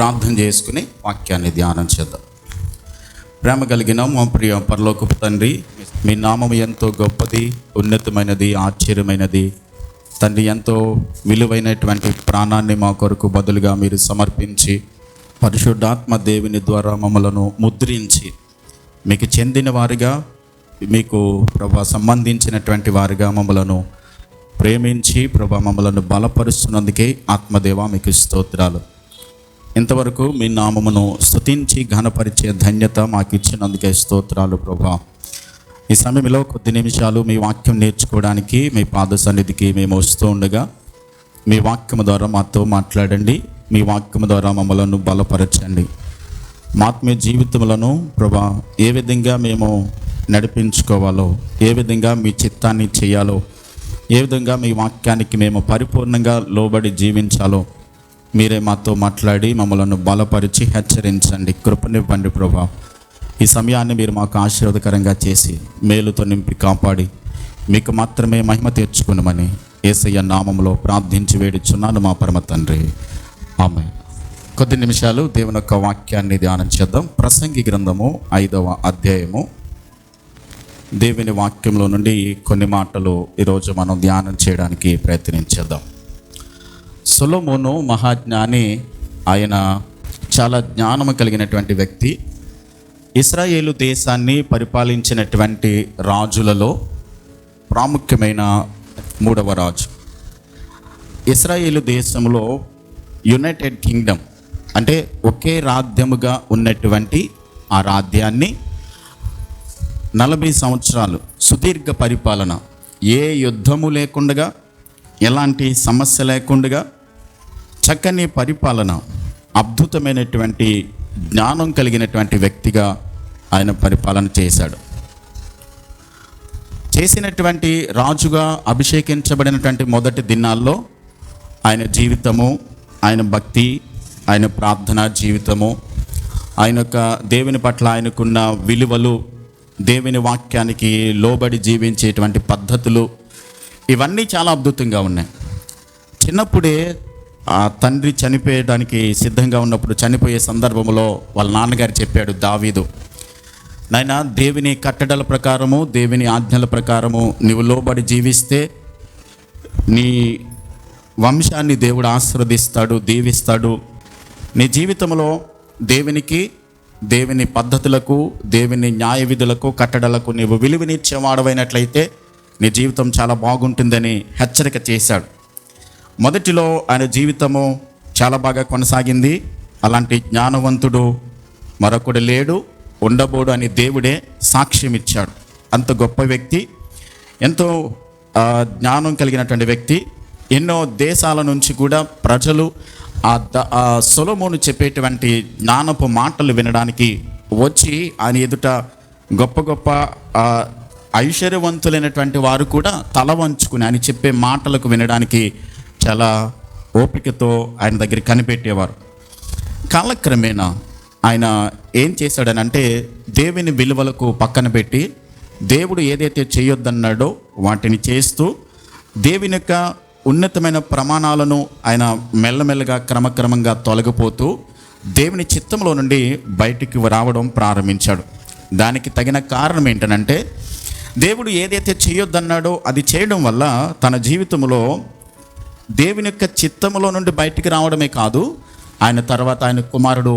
ప్రార్థన చేసుకుని వాక్యాన్ని ధ్యానం చేద్దాం. ప్రేమ కలిగిన మా ప్రియ పరలోకపు తండ్రి, మీ నామము ఎంతో గొప్పది, ఉన్నతమైనది, ఆశ్చర్యమైనది. తండ్రి, ఎంతో విలువైనటువంటి ప్రాణాన్ని మా కొరకు బదులుగా మీరు సమర్పించి పరిశుద్ధాత్మ దేవుని ద్వారా మమ్మలను ముద్రించి మీకు చెందిన వారిగా, మీకు ప్రభా సంబంధించినటువంటి వారిగా మమ్మలను ప్రేమించి ప్రభా మమ్మలను బలపరుస్తున్నందుకే ఆత్మదేవ మీకు స్తోత్రాలు. ఇంతవరకు మీ నామమును స్తుతించి ఘనపరిచే ధన్యత మాకు ఇచ్చినందుకే స్తోత్రాలు ప్రభా. ఈ సమయంలో కొద్ది నిమిషాలు మీ వాక్యం నేర్చుకోవడానికి మీ పాద సన్నిధికి మేము వస్తూ ఉండగా మీ వాక్యము ద్వారా మాతో మాట్లాడండి. మీ వాక్యము ద్వారా మమ్మలను బలపరచండి. మా ఆత్మీయ జీవితములను ప్రభా ఏ విధంగా మేము నడిపించుకోవాలో, ఏ విధంగా మీ చిత్తాన్ని చేయాలో, ఏ విధంగా మీ వాక్యానికి మేము పరిపూర్ణంగా లోబడి జీవించాలో మీరే మాతో మాట్లాడి మమ్మలను బలపరిచి హెచ్చరించండి. కృపనివ్వండి ప్రభా. ఈ సమయాన్ని మీరు మాకు ఆశీర్వాదకరంగా చేసి మేలుతో నింపి కాపాడి మీకు మాత్రమే మహిమ తెచ్చుకునమని యేసయ్య నామములో ప్రార్థించి వేడుచున్నాను మా పరమ తండ్రి, ఆమేన్. కొద్ది నిమిషాలు దేవుని యొక్క వాక్యాన్ని ధ్యానం చేద్దాం. ప్రసంగి గ్రంథము 5వ అధ్యాయము దేవుని వాక్యంలో నుండి కొన్ని మాటలు ఈరోజు మనం ధ్యానం చేయడానికి ప్రయత్నించేద్దాం. సొలొమోను మహాజ్ఞాని. ఆయన చాలా జ్ఞానము కలిగినటువంటి వ్యక్తి. ఇశ్రాయేలు దేశాన్ని పరిపాలించినటువంటి రాజులలో ప్రాముఖ్యమైన 3వ రాజు. ఇశ్రాయేలు దేశంలో యునైటెడ్ కింగ్డమ్ అంటే ఒకే రాజ్యముగా ఉన్నటువంటి ఆ రాజ్యాన్ని 40 సంవత్సరాలు సుదీర్ఘ పరిపాలన, ఏ యుద్ధము లేకుండా, ఎలాంటి సమస్య లేకుండా చక్కని పరిపాలన, అద్భుతమైనటువంటి జ్ఞానం కలిగినటువంటి వ్యక్తిగా ఆయన పరిపాలన చేశాడు. చేసినటువంటి రాజుగా అభిషేకించబడినటువంటి మొదటి దినాల్లో ఆయన జీవితము, ఆయన భక్తి, ఆయన ప్రార్థనా జీవితము, ఆయన యొక్క దేవుని పట్ల ఆయనకున్న విలువలు, దేవుని వాక్యానికి లోబడి జీవించేటువంటి పద్ధతులు, ఇవన్నీ చాలా అద్భుతంగా ఉన్నాయి. చిన్నప్పుడే ఆ తండ్రి చనిపోయడానికి సిద్ధంగా ఉన్నప్పుడు, చనిపోయే సందర్భంలో వాళ్ళ నాన్నగారు చెప్పాడు దావీదు, నాయనా దేవుని కట్టడల ప్రకారము, దేవుని ఆజ్ఞల ప్రకారము నీవు లోబడి జీవిస్తే నీ వంశాన్ని దేవుడు ఆశీర్వదిస్తాడు, దీవిస్తాడు. నీ జీవితంలో దేవునికి, దేవుని పద్ధతులకు, దేవుని న్యాయ విధులకు, కట్టడలకు నీవు విలువనిచ్చేవాడవైనట్లయితే నీ జీవితం చాలా బాగుంటుందని హెచ్చరిక చేశాడు. మొదటిలో ఆయన జీవితము చాలా బాగా కొనసాగింది. అలాంటి జ్ఞానవంతుడు మరొకడు లేడు, ఉండబోడు అని దేవుడే సాక్ష్యం ఇచ్చాడు. అంత గొప్ప వ్యక్తి, ఎంతో జ్ఞానం కలిగినటువంటి వ్యక్తి. ఎన్నో దేశాల నుంచి కూడా ప్రజలు ఆ సొలొమోను చెప్పేటువంటి జ్ఞానపు మాటలు వినడానికి వచ్చి ఆయన ఎదుట గొప్ప గొప్ప ఐశ్వర్యవంతులైనటువంటి వారు కూడా తల వంచుకుని ఆయన చెప్పే మాటలకు వినడానికి చాలా ఓపికతో ఆయన దగ్గర కనిపెట్టేవారు. కాలక్రమేణా ఆయన ఏం చేశాడనంటే దేవుని విలువలకు పక్కన పెట్టి దేవుడు ఏదైతే చేయొద్దన్నాడో వాటిని చేస్తూ దేవుని యొక్క ఉన్నతమైన ప్రమాణాలను ఆయన మెల్లమెల్లగా క్రమక్రమంగా తొలగిపోతూ దేవుని చిత్తంలో నుండి బయటికి రావడం ప్రారంభించాడు. దానికి తగిన కారణం ఏంటనంటే దేవుడు ఏదైతే చేయొద్దన్నాడో అది చేయడం వల్ల తన జీవితంలో దేవుని యొక్క చిత్తములో నుండి బయటికి రావడమే కాదు, ఆయన తర్వాత ఆయన కుమారుడు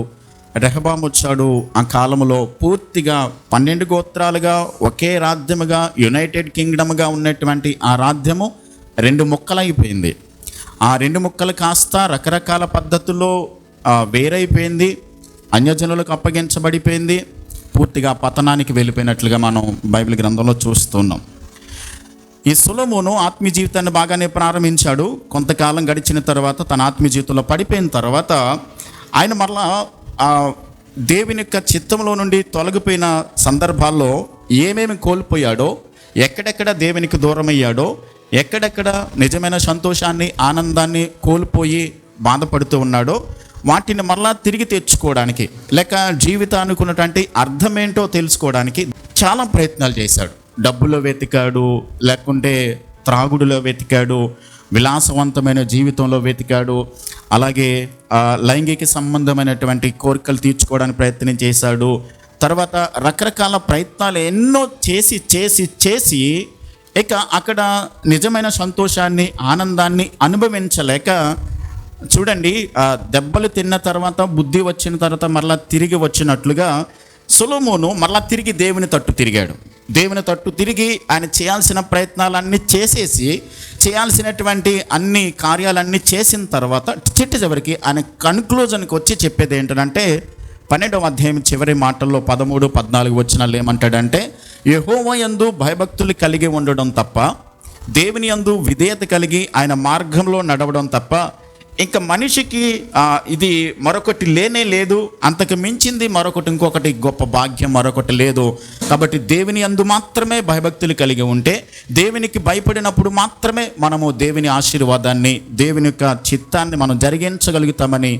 రెహబాము వచ్చాడు. ఆ కాలంలో పూర్తిగా 12 గోత్రాలుగా ఒకే రాజ్యముగా యునైటెడ్ కింగ్డమ్గా ఉన్నటువంటి ఆ రాజ్యము 2 ముక్కలైపోయింది. ఆ 2 ముక్కలు కాస్త రకరకాల పద్ధతుల్లో వేరైపోయింది, అన్యజనులకు అప్పగించబడిపోయింది, పూర్తిగా పతనానికి వెళ్ళిపోయినట్లుగా మనం బైబిల్ గ్రంథంలో చూస్తున్నాం. ఈ సొలొమోను ఆత్మీయ జీవితాన్ని బాగానే ప్రారంభించాడు. కొంతకాలం గడిచిన తర్వాత తన ఆత్మీయ జీవితంలో పడిపోయిన తర్వాత ఆయన మరలా దేవుని యొక్క చిత్తంలో నుండి తొలగిపోయిన సందర్భాల్లో ఏమేమి కోల్పోయాడో, ఎక్కడెక్కడ దేవునికి దూరమయ్యాడో, ఎక్కడెక్కడ నిజమైన సంతోషాన్ని, ఆనందాన్ని కోల్పోయి బాధపడుతూ ఉన్నాడో వాటిని మరలా తిరిగి తెచ్చుకోవడానికి, లేక జీవితానికి ఉన్నటువంటి అర్థమేంటో తెలుసుకోవడానికి చాలా ప్రయత్నాలు చేశాడు. డబ్బులో వెతికాడు, లేకుంటే త్రాగుడులో వెతికాడు, విలాసవంతమైన జీవితంలో వెతికాడు. అలాగే లైంగిక సంబంధమైనటువంటి కోరికలు తీర్చుకోవడానికి ప్రయత్నం చేశాడు. తర్వాత రకరకాల ప్రయత్నాలు ఎన్నో చేసి చేసి చేసి ఇక అక్కడ నిజమైన సంతోషాన్ని, ఆనందాన్ని అనుభవించలేక, చూడండి, దెబ్బలు తిన్న తర్వాత, బుద్ధి వచ్చిన తర్వాత మరలా తిరిగి వచ్చినట్లుగా సొలొమోను మరలా తిరిగి దేవుని తట్టు తిరిగాడు. దేవుని తట్టు తిరిగి ఆయన చేయాల్సిన ప్రయత్నాలన్నీ చేసేసి, చేయాల్సినటువంటి అన్ని కార్యాలన్నీ చేసిన తర్వాత చివరికి ఆయన కన్క్లూజన్కి వచ్చి చెప్పేది ఏంటంటే 12వ అధ్యాయం చివరి మాటల్లో 13, 14 వచనాలు ఏమంటాడంటే, యెహోవా యందు భయభక్తులు కలిగి ఉండడం తప్ప, దేవుని యందు విధేయత కలిగి ఆయన మార్గంలో నడవడం తప్ప ఇంకా మనిషికి ఇది మరొకటి లేనే లేదు. అంతకు మించింది మరొకటి, ఇంకొకటి గొప్ప భాగ్యం మరొకటి లేదు. కాబట్టి దేవుని యందు మాత్రమే భయభక్తులు కలిగి ఉంటే, దేవునికి భయపడినప్పుడు మాత్రమే మనము దేవుని ఆశీర్వాదాన్ని, దేవుని యొక్క చిత్తాన్ని మనం జరిగించగలుగుతామని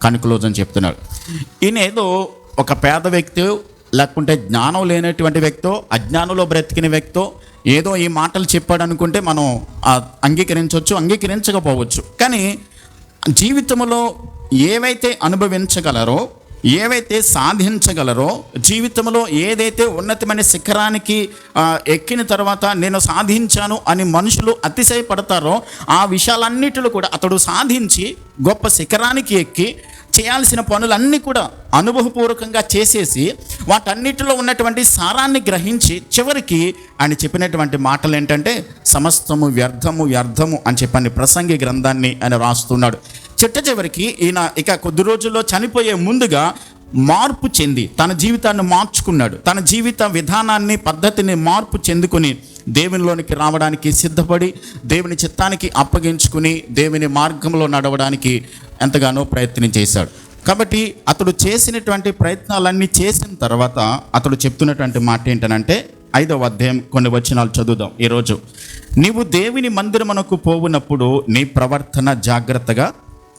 కన్క్లూజన్ చెప్తున్నాడు. ఈయన ఏదో ఒక పేద వ్యక్తి, లేకుంటే జ్ఞానం లేనటువంటి వ్యక్తో, అజ్ఞానంలో బ్రతికిన వ్యక్తో ఏదో ఈ మాటలు చెప్పాడు అనుకుంటే మనం అంగీకరించవచ్చు, అంగీకరించకపోవచ్చు. కానీ జీవితంలో ఏవైతే అనుభవించగలరో, ఏవైతే సాధించగలరో, జీవితంలో ఏదైతే ఉన్నతమైన శిఖరానికి ఎక్కిన తర్వాత నేను సాధించాను అని మనుషులు అతిశయపడతారో ఆ విషయాలన్నిటిలో కూడా అతడు సాధించి గొప్ప శిఖరానికి ఎక్కి చేయాల్సిన పనులన్నీ కూడా అనుభవపూర్వకంగా చేసేసి వాటన్నిటిలో ఉన్నటువంటి సారాన్ని గ్రహించి చివరికి ఆయన చెప్పినటువంటి మాటలు ఏంటంటే, సమస్తము వ్యర్థము వ్యర్థము అని చెప్పని ప్రసంగి గ్రంథాన్ని ఆయన రాస్తున్నాడు. చివరికి ఈయన ఇక కొద్ది రోజుల్లో చనిపోయే ముందుగా మార్పు చెంది తన జీవితాన్ని మార్చుకున్నాడు. తన జీవిత విధానాన్ని, పద్ధతిని మార్పు చెందుకుని దేవునిలోనికి రావడానికి సిద్ధపడి దేవుని చిత్తానికి అప్పగించుకుని దేవుని మార్గంలో నడవడానికి ఎంతగానో ప్రయత్నం చేశాడు. కాబట్టి అతడు చేసినటువంటి ప్రయత్నాలన్నీ చేసిన తర్వాత అతడు చెప్తున్నటువంటి మాట ఏంటనంటే, 5వ అధ్యాయం కొన్ని వచనాలు చదువుదాం ఈరోజు. నీవు దేవుని మందిరమునకు పోవునప్పుడు నీ ప్రవర్తన జాగ్రత్తగా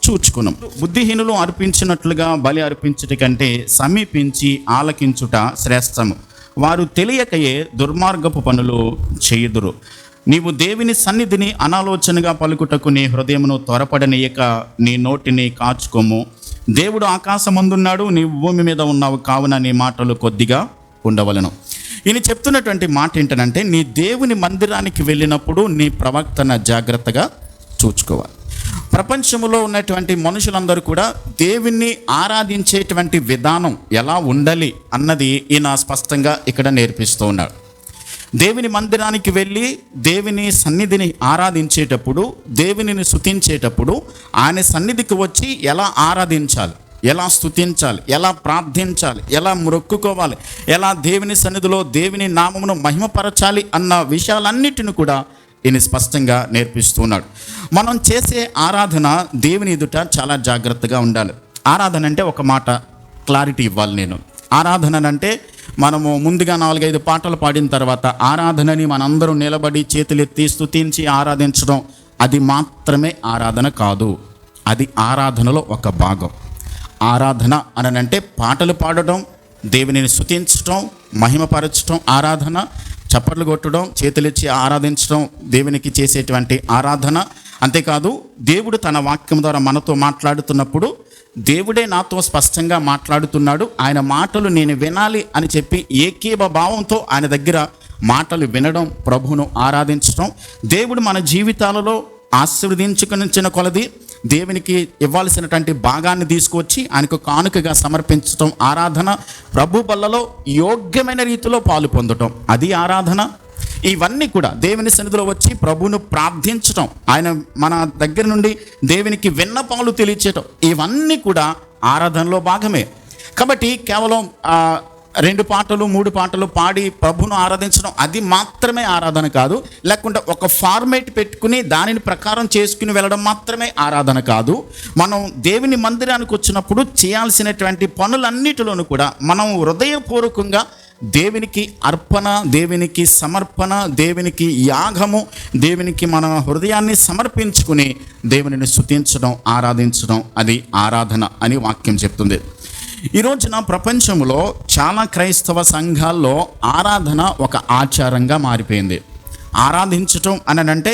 చూచుకును. బుద్ధిహీనులు అర్పించినట్లుగా బలి అర్పించుట కంటే సమీపించి ఆలకించుట శ్రేష్టము. వారు తెలియకయే దుర్మార్గపు పనులు చేయుదురు. నీవు దేవుని సన్నిధిని అనాలోచనగా పలుకుటకు నీ హృదయమును త్వరపడనీయక నీ నోటిని కాచుకోము. దేవుడు ఆకాశమందున్నాడు, నీవు భూమి మీద ఉన్నావు, కావున నీ మాటలు కొద్దిగా ఉండవలను. ఈయన చెప్తున్నటువంటి మాట ఏంటంటే, నీ దేవుని మందిరానికి వెళ్ళినప్పుడు నీ ప్రవర్తన జాగ్రత్తగా చూచుకోవాలి. ప్రపంచంలో ఉన్నటువంటి మనుషులందరూ కూడా దేవుణ్ణి ఆరాధించేటువంటి విధానం ఎలా ఉండాలి అన్నది ఈయన స్పష్టంగా ఇక్కడ నేర్పిస్తూ ఉన్నాడు. దేవుని మందిరానికి వెళ్ళి దేవుని సన్నిధిని ఆరాధించేటప్పుడు, దేవునిని స్తుతించేటప్పుడు ఆయన సన్నిధికి వచ్చి ఎలా ఆరాధించాలి, ఎలా స్తుతించాలి, ఎలా ప్రార్థించాలి, ఎలా మొక్కుకోవాలి, ఎలా దేవుని సన్నిధిలో దేవుని నామమును మహిమపరచాలి అన్న విషయాలన్నిటిని కూడా ఈయన స్పష్టంగా నేర్పిస్తున్నాడు. మనం చేసే ఆరాధన దేవుని ఎదుట చాలా జాగ్రత్తగా ఉండాలి. ఆరాధన అంటే ఒక మాట క్లారిటీ ఇవ్వాలి నేను. ఆరాధన అంటే మనము ముందుగా 4-5 పాటలు పాడిన తర్వాత ఆరాధనని మనందరం నిలబడి చేతులెత్తి స్తుతించి ఆరాధించడం, అది మాత్రమే ఆరాధన కాదు. అది ఆరాధనలో ఒక భాగం. ఆరాధన అనంటే పాటలు పాడడం, దేవునిని స్తుతించడం, మహిమపరచడం ఆరాధన. చప్పట్లు కొట్టడం, చేతులిచ్చి ఆరాధించడం దేవునికి చేసేటువంటి ఆరాధన. అంతేకాదు, దేవుడు తన వాక్యం ద్వారా మనతో మాట్లాడుతున్నప్పుడు దేవుడే నాతో స్పష్టంగా మాట్లాడుతున్నాడు, ఆయన మాటలు నేను వినాలి అని చెప్పి ఏకీభ భావంతో ఆయన దగ్గర మాటలు వినడం, ప్రభువును ఆరాధించడం, దేవుడు మన జీవితాలలో ఆశీర్వదించుకునిచ్చిన కొలది దేవునికి ఇవ్వాల్సినటువంటి భాగాన్ని తీసుకొచ్చి ఆయనకు కానుకగా సమర్పించడం ఆరాధన. ప్రభు బల్లలో యోగ్యమైన రీతిలో పాలు పొందటం, అది ఆరాధన. ఇవన్నీ కూడా దేవుని సన్నిధిలో వచ్చి ప్రభువును ప్రార్థించటం, ఆయన మన దగ్గర నుండి దేవునికి విన్నపాలు తెలియచేయటం, ఇవన్నీ కూడా ఆరాధనలో భాగమే. కాబట్టి కేవలం 2 పాటలు 3 పాటలు పాడి ప్రభువును ఆరాధించడం అది మాత్రమే ఆరాధన కాదు. లేకుంటే ఒక ఫార్మేట్ పెట్టుకుని దానిని ప్రకారం చేసుకుని వెళ్ళడం మాత్రమే ఆరాధన కాదు. మనం దేవుని మందిరానికి వచ్చినప్పుడు చేయాల్సినటువంటి పనులన్నిటిలోనూ కూడా మనం హృదయపూర్వకంగా దేవునికి అర్పణ, దేవునికి సమర్పణ, దేవునికి యాగము, దేవునికి మన హృదయాన్ని సమర్పించుకుని దేవునిని స్తుతించడం, ఆరాధించడం, అది ఆరాధన అని వాక్యం చెప్తుంది. ఈ రోజున ప్రపంచంలో చాలా క్రైస్తవ సంఘాల్లో ఆరాధన ఒక ఆచారంగా మారిపోయింది. ఆరాధించటం అనంటే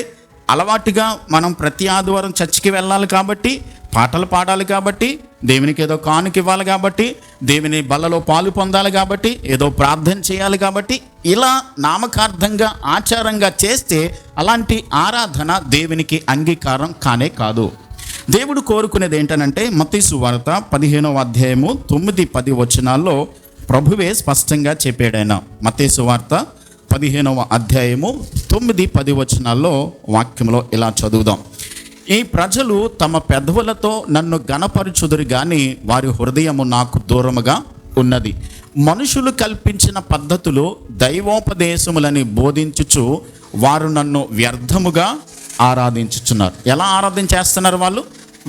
అలవాటుగా మనం ప్రతి ఆదివారం చర్చికి వెళ్ళాలి కాబట్టి, పాటలు పాడాలి కాబట్టి, దేవునికి ఏదో కానుక ఇవ్వాలి కాబట్టి, దేవుని బల్లలో పాలు పొందాలి కాబట్టి, ఏదో ప్రార్థన చేయాలి కాబట్టి, ఇలా నామకార్థంగా ఆచారంగా చేస్తే అలాంటి ఆరాధన దేవునికి అంగీకారం కానే కాదు. దేవుడు కోరుకునేది ఏంటనంటే మత్తయి సువార్త 15వ అధ్యాయము 9-10 వచనాల్లో ప్రభువే స్పష్టంగా చెప్పాడాయన. మత్తయి సువార్త 15వ అధ్యాయము 9-10 వచనాల్లో వాక్యంలో ఇలా చదువుదాం. ఈ ప్రజలు తమ పెదవులతో నన్ను గణపరచుదురు గాని వారి హృదయము నాకు దూరముగా ఉన్నది. మనుషులు కల్పించిన పద్ధతులు దైవోపదేశములని బోధించుచు వారు నన్ను వ్యర్థముగా ఆరాధించుచున్నారు. ఎలా ఆరాధన చేస్తున్నారు వాళ్ళు?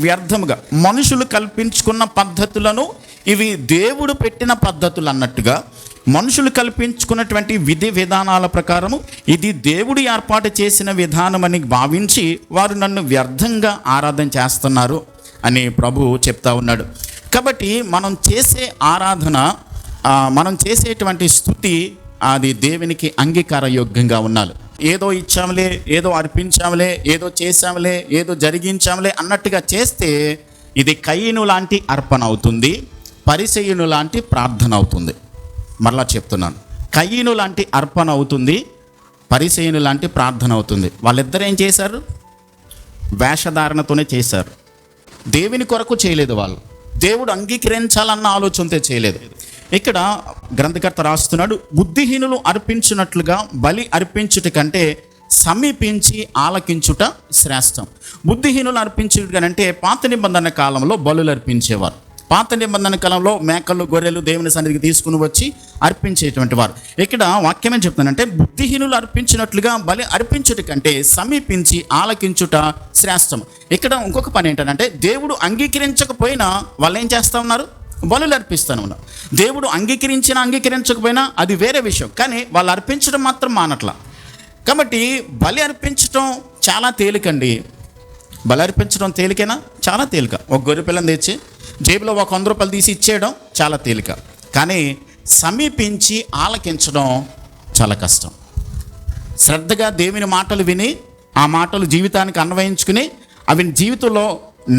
వ్యర్థముగా. మనుషులు కల్పించుకున్న పద్ధతులను ఇవి దేవుడు పెట్టిన పద్ధతులు అన్నట్టుగా, మనుషులు కల్పించుకున్నటువంటి విధి విధానాల ప్రకారము ఇది దేవుడు ఏర్పాటు చేసిన విధానమని భావించి వారు నన్ను వ్యర్థంగా ఆరాధన చేస్తున్నారు అని ప్రభువు చెప్తా ఉన్నాడు. కాబట్టి మనం చేసే ఆరాధన, మనం చేసేటువంటి స్తుతి అది దేవునికి అంగీకార యోగ్యంగా ఉండాలి. ఏదో ఇచ్చాంలే, ఏదో అర్పించాంలే, ఏదో చేశాంలే, ఏదో జరిగించాంలే అన్నట్టుగా చేస్తే ఇది కయీను లాంటి అర్పణ అవుతుంది, పరిసయ్యును లాంటి ప్రార్థన అవుతుంది. మరలా చెప్తున్నాను, కయీను లాంటి అర్పణ అవుతుంది, పరిసయ్యును లాంటి ప్రార్థన అవుతుంది. వాళ్ళిద్దరు ఏం చేశారు? వేషధారణతోనే చేశారు. దేవుని కొరకు చేయలేదు. వాళ్ళు దేవుడు అంగీకరించాలన్న ఆలోచనతో చేయలేదు. ఇక్కడ గ్రంథకర్త రాస్తున్నాడు, బుద్ధిహీనులు అర్పించినట్లుగా బలి అర్పించుట కంటే సమీపించి ఆలకించుట శ్రేష్టం. బుద్ధిహీనులు అర్పించుట అంటే పాత నిబంధన కాలంలో బలులు అర్పించేవారు. పాత నిబంధన కాలంలో మేకలు, గొర్రెలు దేవుని సన్నిధికి తీసుకుని వచ్చి అర్పించేటువంటి వారు. ఇక్కడ వాక్యం ఏం చెప్తానంటే, బుద్ధిహీనులు అర్పించినట్లుగా బలి అర్పించుట కంటే సమీపించి ఆలకించుట శ్రేష్టం. ఇక్కడ ఇంకొక పని ఏంటంటే, దేవుడు అంగీకరించకపోయినా వాళ్ళు ఏం చేస్తూ ఉన్నారు? బలులు అర్పిస్తాను ఉన్నారు. దేవుడు అంగీకరించినా అంగీకరించకపోయినా అది వేరే విషయం, కానీ వాళ్ళు అర్పించడం మాత్రం మానట్ల. కాబట్టి బలి అర్పించడం చాలా తేలికండి. బలి అర్పించడం తేలికేనా? చాలా తేలిక. ఒక గొర్రె పిల్లని తెచ్చి జేబులో ఒక 100 రూపాయలు తీసి ఇచ్చేయడం చాలా తేలిక. కానీ సమీపించి ఆలకించడం చాలా కష్టం. శ్రద్ధగా దేవుని మాటలు విని ఆ మాటలు జీవితానికి అన్వయించుకుని అవి జీవితంలో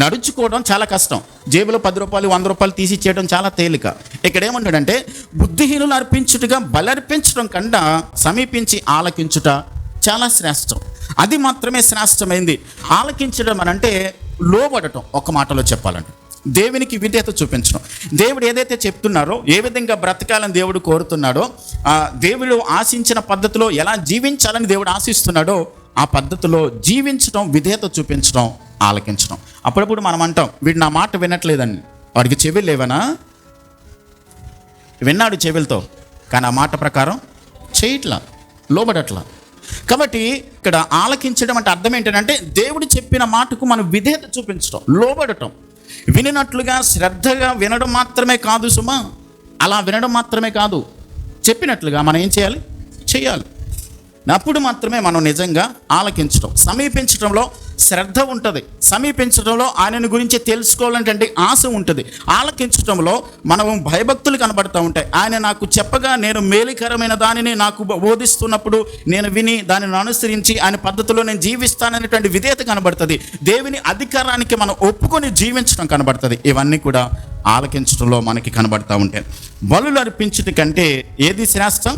నడుచుకోవడం చాలా కష్టం. జేబులో 10 రూపాయలు 100 రూపాయలు తీసి ఇచ్చేయడం చాలా తేలిక. ఇక్కడ ఏమంటాడంటే, బుద్ధిహీనులు అర్పించుటగా బలి అర్పించడం కన్నా సమీపించి ఆలకించుట చాలా శ్రేష్టం. అది మాత్రమే శ్రేష్టమైంది. ఆలకించడం అని అంటే లోబడటం. ఒక మాటలో చెప్పాలంటే దేవునికి విధేయత చూపించడం. దేవుడు ఏదైతే చెప్తున్నారో, ఏ విధంగా బ్రతకాలని దేవుడు కోరుతున్నాడో, దేవుడు ఆశించిన పద్ధతిలో ఎలా జీవించాలని దేవుడు ఆశిస్తున్నాడో ఆ పద్ధతిలో జీవించడం, విధేయత చూపించడం, ఆలకించడం. అప్పుడప్పుడు మనం అంటాం, వీడు నా మాట వినట్లేదని. వాడికి చెవులు లేవనా? విన్నాడు చెవులతో, కానీ ఆ మాట ప్రకారం చేయట్లా, లోబడట్లా. కాబట్టి ఇక్కడ ఆలకించడం అంటే అర్థం ఏంటంటే, దేవుడు చెప్పిన మాటకు మనం విధేయత చూపించడం, లోబడటం. వినినట్లుగా శ్రద్ధగా వినడం మాత్రమే కాదు సుమా, అలా వినడం మాత్రమే కాదు, చెప్పినట్లుగా మనం ఏం చేయాలి? చేయాలి. అప్పుడు మాత్రమే మనం నిజంగా ఆలకించడం. సమీపించడంలో శ్రద్ధ ఉంటుంది, సమీపించడంలో ఆయనను గురించి తెలుసుకోవాలంటే ఆశ ఉంటుంది. ఆలకించడంలో మనం భయభక్తులు కనబడుతూ ఉంటాయి. ఆయన నాకు చెప్పగా నేను మేలుకరమైన దానిని నాకు బోధిస్తున్నప్పుడు నేను విని దానిని అనుసరించి ఆయన పద్ధతిలో నేను జీవిస్తాననేటువంటి విధేయత కనబడుతుంది. దేవుని అధికారానికి మనం ఒప్పుకొని జీవించడం కనబడుతుంది. ఇవన్నీ కూడా ఆలకించడంలో మనకి కనబడుతూ ఉంటాయి. బలులు అర్పించుట కంటే ఏది శ్రేష్టం?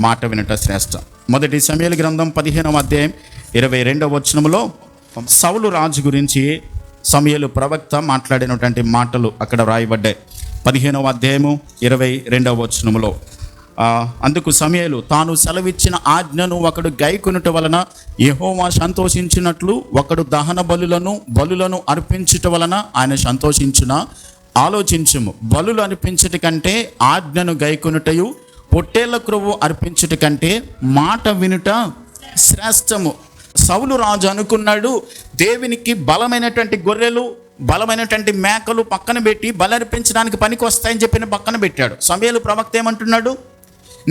మాట వినట శ్రేష్టం. మొదటి సమూయేలు గ్రంథం 15వ అధ్యాయం 22వ వచనంలో సౌలు రాజు గురించి సమూయేలు ప్రవక్త మాట్లాడినటువంటి మాటలు అక్కడ రాయబడ్డాయి. 15వ అధ్యాయము 22వ వచనంలో, అందుకు సమూయేలు తాను సెలవిచ్చిన ఆజ్ఞను ఒకడు గైకొనుట వలన యెహోవా సంతోషించినట్లు ఒకడు దహన బలులను అర్పించుట వలన ఆయన సంతోషించున. ఆలోచించుము, బలులు అర్పించుట కంటే ఆజ్ఞను గైకొనుటయు పొట్టేళ్ల క్రొవ్వు అర్పించుట కంటే మాట వినుట శ్రేష్టము. సౌలు రాజు అనుకున్నాడు, దేవునికి బలమైనటువంటి గొర్రెలు, బలమైనటువంటి మేకలు పక్కన పెట్టి బలి అర్పించడానికి పనికి వస్తాయని చెప్పిన పక్కన పెట్టాడు. సమూయేలు ప్రవక్త ఏమంటున్నాడు?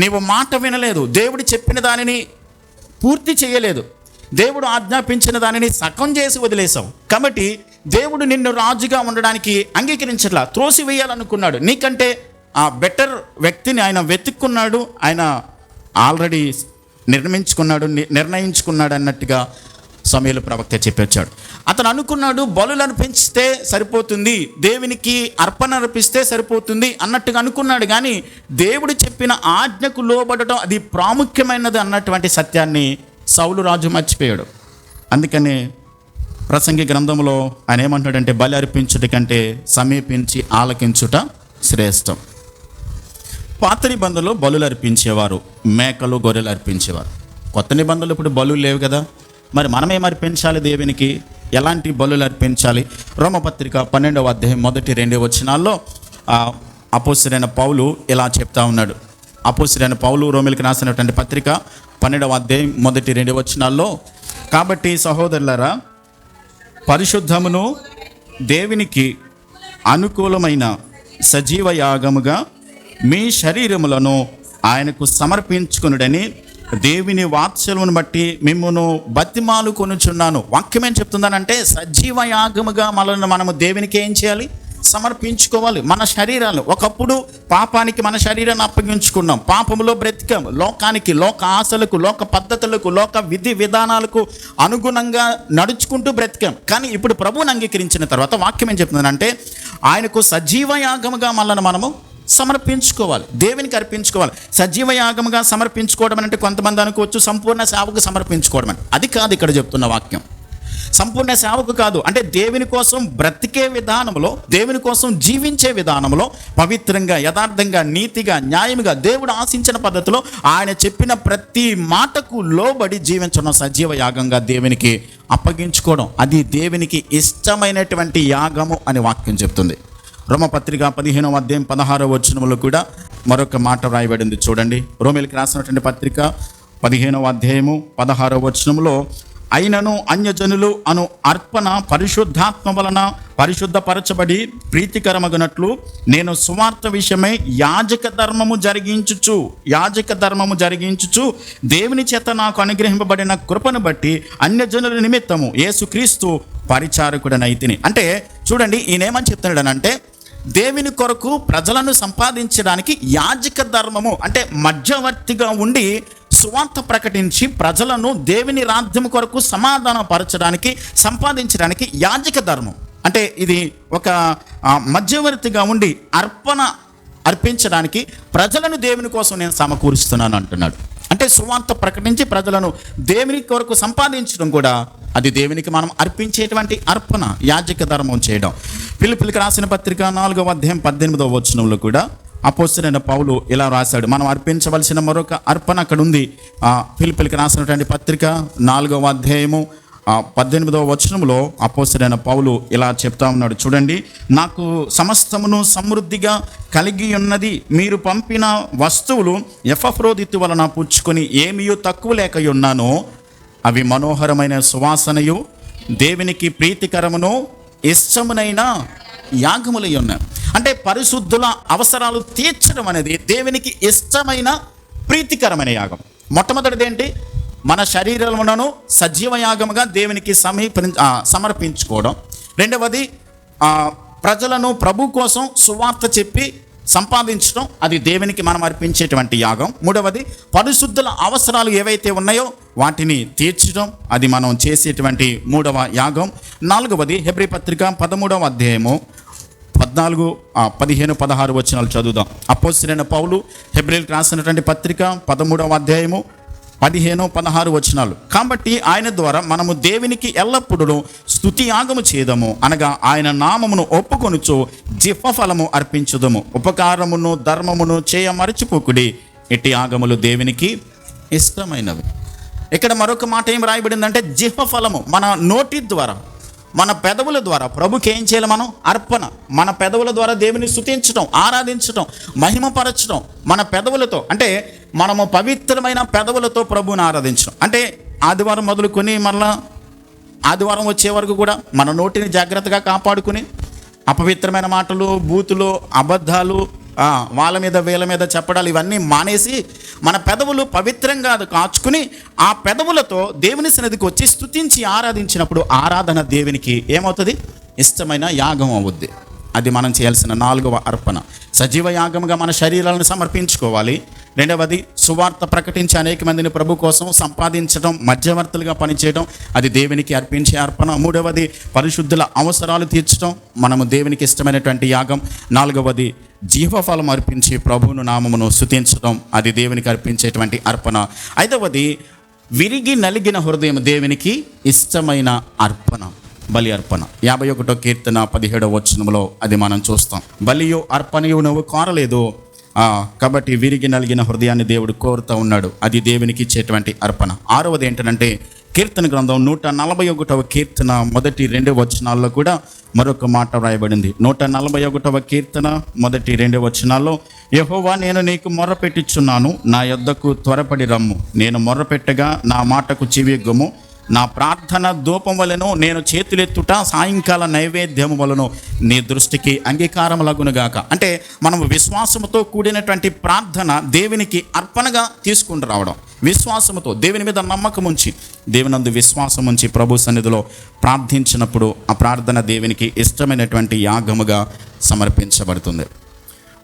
నీవు మాట వినలేదు, దేవుడు చెప్పిన దానిని పూర్తి చేయలేదు, దేవుడు ఆజ్ఞాపించిన దానిని సగం చేసి వదిలేసావు. కాబట్టి దేవుడు నిన్ను రాజుగా ఉండడానికి అంగీకరించట్లా, త్రోసివేయాలనుకున్నాడు. నీకంటే ఆ బెటర్ వ్యక్తిని ఆయన వెతుక్కున్నాడు. ఆయన ఆల్రెడీ నిర్ణయించుకున్నాడు అన్నట్టుగా సమూయేలు ప్రవక్త చెప్పొచ్చాడు. అతను అనుకున్నాడు బలులను పెంచితే సరిపోతుంది, దేవునికి అర్పణ అర్పిస్తే సరిపోతుంది అన్నట్టుగా అనుకున్నాడు. కానీ దేవుడు చెప్పిన ఆజ్ఞకు లోబడటం అది ప్రాముఖ్యమైనది అన్నటువంటి సత్యాన్ని సౌలు రాజు మర్చిపోయాడు. అందుకని ప్రసంగి గ్రంథంలో ఆయన ఏమంటాడంటే, బలి అర్పించుట కంటే సమీపించి ఆలకించుట శ్రేష్టం. పాత నిబంధనలో బలులు అర్పించేవారు, మేకలు గొర్రెలు అర్పించేవారు. కొత్త నిబంధనలు ఇప్పుడు బలులు లేవు కదా, మరి మనమేం అర్పించాలి దేవునికి? ఎలాంటి బలులు అర్పించాలి? రోమపత్రిక 12వ అధ్యాయం 1-2 వచనాల్లో అపోస్తలుడైన పౌలు ఇలా చెప్తా ఉన్నాడు. అపోస్తలుడైన పౌలు రోమీయులకు రాసినటువంటి పత్రిక 12వ అధ్యాయం 1-2 వచనాల్లో, కాబట్టి సహోదరులారా, పరిశుద్ధమును దేవునికి అనుకూలమైన సజీవ యాగముగా మీ శరీరములను ఆయనకు సమర్పించుకొనుడని దేవుని వాత్సల్యమును బట్టి మిమ్మును బతిమాలు కొనుచున్నాను. వాక్యం ఏం చెప్తుందనంటే, సజీవ యాగముగా మనము దేవునికి ఏం చేయాలి? సమర్పించుకోవాలి మన శరీరాలు. ఒకప్పుడు పాపానికి మన శరీరాన్ని అప్పగించుకున్నాం, పాపములో బ్రతికాం, లోకానికి, లోక ఆశలకు, లోక పద్ధతులకు, లోక విధి విధానాలకు అనుగుణంగా నడుచుకుంటూ బ్రతికాం. కానీ ఇప్పుడు ప్రభువుని అంగీకరించిన తర్వాత వాక్యం ఏం చెప్తుందంటే, ఆయనకు సజీవ యాగముగా మనము సమర్పించుకోవాలి, దేవునికి అర్పించుకోవాలి. సజీవ యాగముగా సమర్పించుకోవడం అంటే కొంతమంది అనుకోవచ్చు సంపూర్ణ సేవకు సమర్పించుకోవడం అని. అది కాదు ఇక్కడ చెప్తున్న వాక్యం. సంపూర్ణ సేవకు కాదు, అంటే దేవుని కోసం బ్రతికే విధానంలో, దేవుని కోసం జీవించే విధానంలో పవిత్రంగా, యథార్థంగా, నీతిగా, న్యాయముగా, దేవుడు ఆశించిన పద్ధతిలో ఆయన చెప్పిన ప్రతి మాటకు లోబడి జీవించడం సజీవ యాగంగా దేవునికి అప్పగించుకోవడం. అది దేవునికి ఇష్టమైనటువంటి యాగము అని వాక్యం చెప్తుంది. రోమపత్రిక 15వ అధ్యాయం 16వ వచనంలో కూడా మరొక మాట వ్రాయబడింది. చూడండి, రోమీయులకు రాసినటువంటి పత్రిక 15వ అధ్యాయము 16వ వచనంలో, అయినను అన్యజనులు అను అర్పణ పరిశుద్ధాత్మ వలన పరిశుద్ధపరచబడి ప్రీతికరమగునట్లు నేను సువార్త విషయమై యాజక ధర్మము జరిగించుచు దేవుని చేత నాకు అనుగ్రహింపబడిన కృపను బట్టి అన్యజనుల నిమిత్తము యేసుక్రీస్తు పరిచారకుడనైతిని. అంటే చూడండి, ఈయనేమని చెప్తున్నాడనంటే, దేవుని కొరకు ప్రజలను సంపాదించడానికి యాజక ధర్మము అంటే మధ్యవర్తిగా ఉండి సువార్త ప్రకటించి ప్రజలను దేవుని రాజ్యం కొరకు సమాధానపరచడానికి, సంపాదించడానికి యాజక ధర్మం అంటే ఇది ఒక మధ్యవర్తిగా ఉండి అర్పించడానికి ప్రజలను దేవుని కోసం నేను సమకూరుస్తున్నాను అంటున్నాడు. అంటే సువార్త ప్రకటించి ప్రజలను దేవుని కొరకు సంపాదించడం కూడా అది దేవునికి మనం అర్పించేటువంటి అర్పణ, యాజక ధర్మం చేయడం. ఫిలిప్పీయులకు రాసిన పత్రిక 4వ అధ్యాయం 18వ వచనంలో కూడా అపోస్తలుడైన పౌలు ఇలా రాశాడు. మనం అర్పించవలసిన మరొక అర్పణ అక్కడ ఉంది. ఫిలిప్పీయులకు రాసినటువంటి పత్రిక 4వ అధ్యాయము 18వ వచనంలో అపోస్తలుడైన పౌలు ఇలా చెప్తా ఉన్నాడు. చూడండి, నాకు సమస్తమును సమృద్ధిగా కలిగి ఉన్నది, మీరు పంపిన వస్తువులు ఎపఫ్రోదితు వలన పుచ్చుకొని ఏమీయూ తక్కువ లేక ఉన్నానో అవి మనోహరమైన సువాసనయు దేవునికి ప్రీతికరమును ఇష్టమునైన యాగములై ఉన్నాయి. అంటే పరిశుద్ధుల అవసరాలు తీర్చడం అనేది దేవునికి ఇష్టమైన ప్రీతికరమైన యాగం. మొట్టమొదటిది ఏంటి? మన శరీరములను సజీవ యాగముగా దేవునికి సమర్పించుకోవడం. రెండవది ప్రజలను ప్రభు కోసం సువార్త చెప్పి సంపాదించడం, అది దేవునికి మనం అర్పించేటువంటి యాగం. మూడవది పరిశుద్ధుల అవసరాలు ఏవైతే ఉన్నాయో వాటిని తీర్చడం, అది మనం చేసేటువంటి మూడవ యాగం. నాలుగవది హెబ్రీ పత్రిక 13వ అధ్యాయము 14, 15, 16 వచనాలు చదువుదాం. అపోస్తలుడైన పౌలు హెబ్రీయులకు రాసినటువంటి పత్రిక 13వ అధ్యాయము 15, 16 వచనాలు. కాబట్టి ఆయన ద్వారా మనము దేవునికి ఎల్లప్పుడూ స్తుతి యాగము చేదము, అనగా ఆయన నామమును ఒప్పుకొనుచు జిహ్వఫలము అర్పించుదము. ఉపకారమును ధర్మమును చేయ మరచిపోకుడి, ఇట్టి యాగములు దేవునికి ఇష్టమైనవి. ఇక్కడ మరొక మాట ఏం రాయబడిందంటే, జిహ్వఫలము, మన నోటి ద్వారా, మన పెదవుల ద్వారా ప్రభుకి ఏం చేయాలి? మనం అర్పణ, మన పెదవుల ద్వారా దేవుని స్తుతించడం, ఆరాధించడం, మహిమపరచడం. మన పెదవులతో అంటే మనము పవిత్రమైన పెదవులతో ప్రభువుని ఆరాధించడం. అంటే ఆదివారం మొదలుకొని మళ్ళా ఆదివారం వచ్చే వరకు కూడా మన నోటిని జాగ్రత్తగా కాపాడుకుని అపవిత్రమైన మాటలు, బూతులు, అబద్ధాలు, వాళ్ళ మీద వీళ్ళ మీద చెప్పడాలు ఇవన్నీ మానేసి మన పెదవులు పవిత్రంగా కాచుకుని ఆ పెదవులతో దేవుని సన్నిధికి వచ్చి స్తుతించి ఆరాధించినప్పుడు ఆరాధన దేవునికి ఏమవుతుంది? ఇష్టమైన యాగం అవుద్ది. అది మనం చేయాల్సిన 4వ అర్పణ. సజీవ యాగముగా మన శరీరాలను సమర్పించుకోవాలి. రెండవది సువార్త ప్రకటించి అనేక మందిని ప్రభు కోసం సంపాదించడం, మధ్యవర్తులుగా పనిచేయడం, అది దేవునికి అర్పించే అర్పణ. మూడవది పరిశుద్ధుల అవసరాలు తీర్చడం, మనము దేవునికి ఇష్టమైనటువంటి యాగం. నాలుగవది జీవఫలం అర్పించి ప్రభువును నామమును స్తుతించడం, అది దేవునికి అర్పించేటువంటి అర్పణ. ఐదవది విరిగి నలిగిన హృదయం దేవునికి ఇష్టమైన అర్పణ, బలి అర్పణ. 51వ కీర్తన 17వ వచనంలో అది మనం చూస్తాం. బలియు అర్పణయు నువ్వు కోరలేదు, కాబట్టి విరిగి నలిగిన హృదయాన్ని దేవుడు కోరుతూ ఉన్నాడు, అది దేవునికి ఇచ్చేటువంటి అర్పణ. ఆరవది ఏంటంటే కీర్తన గ్రంథం 141వ కీర్తన 1-2 వచనాల్లో కూడా మరొక మాట వ్రాయబడింది. 141వ కీర్తన 1-2 వచనాల్లో, యెహోవా నేను నీకు మొర్రపెట్టుచున్నాను, నా యొద్దకు త్వరపడి రమ్ము, నేను మొర్రపెట్టగా నా మాటకు చెవియొగ్గుము, నా ప్రార్థన ధూపం వలెను, నేను చేతులెత్తుట సాయంకాల నైవేద్యము వలన నీ దృష్టికి అంగీకారములగునుగాక. అంటే మనం విశ్వాసముతో కూడినటువంటి ప్రార్థన దేవునికి అర్పణగా తీసుకుని రావడం, విశ్వాసముతో దేవుని మీద నమ్మకం ఉంచి, దేవునందు విశ్వాసం ఉంచి ప్రభు సన్నిధిలో ప్రార్థించినప్పుడు ఆ ప్రార్థన దేవునికి ఇష్టమైనటువంటి యాగముగా సమర్పించబడుతుంది.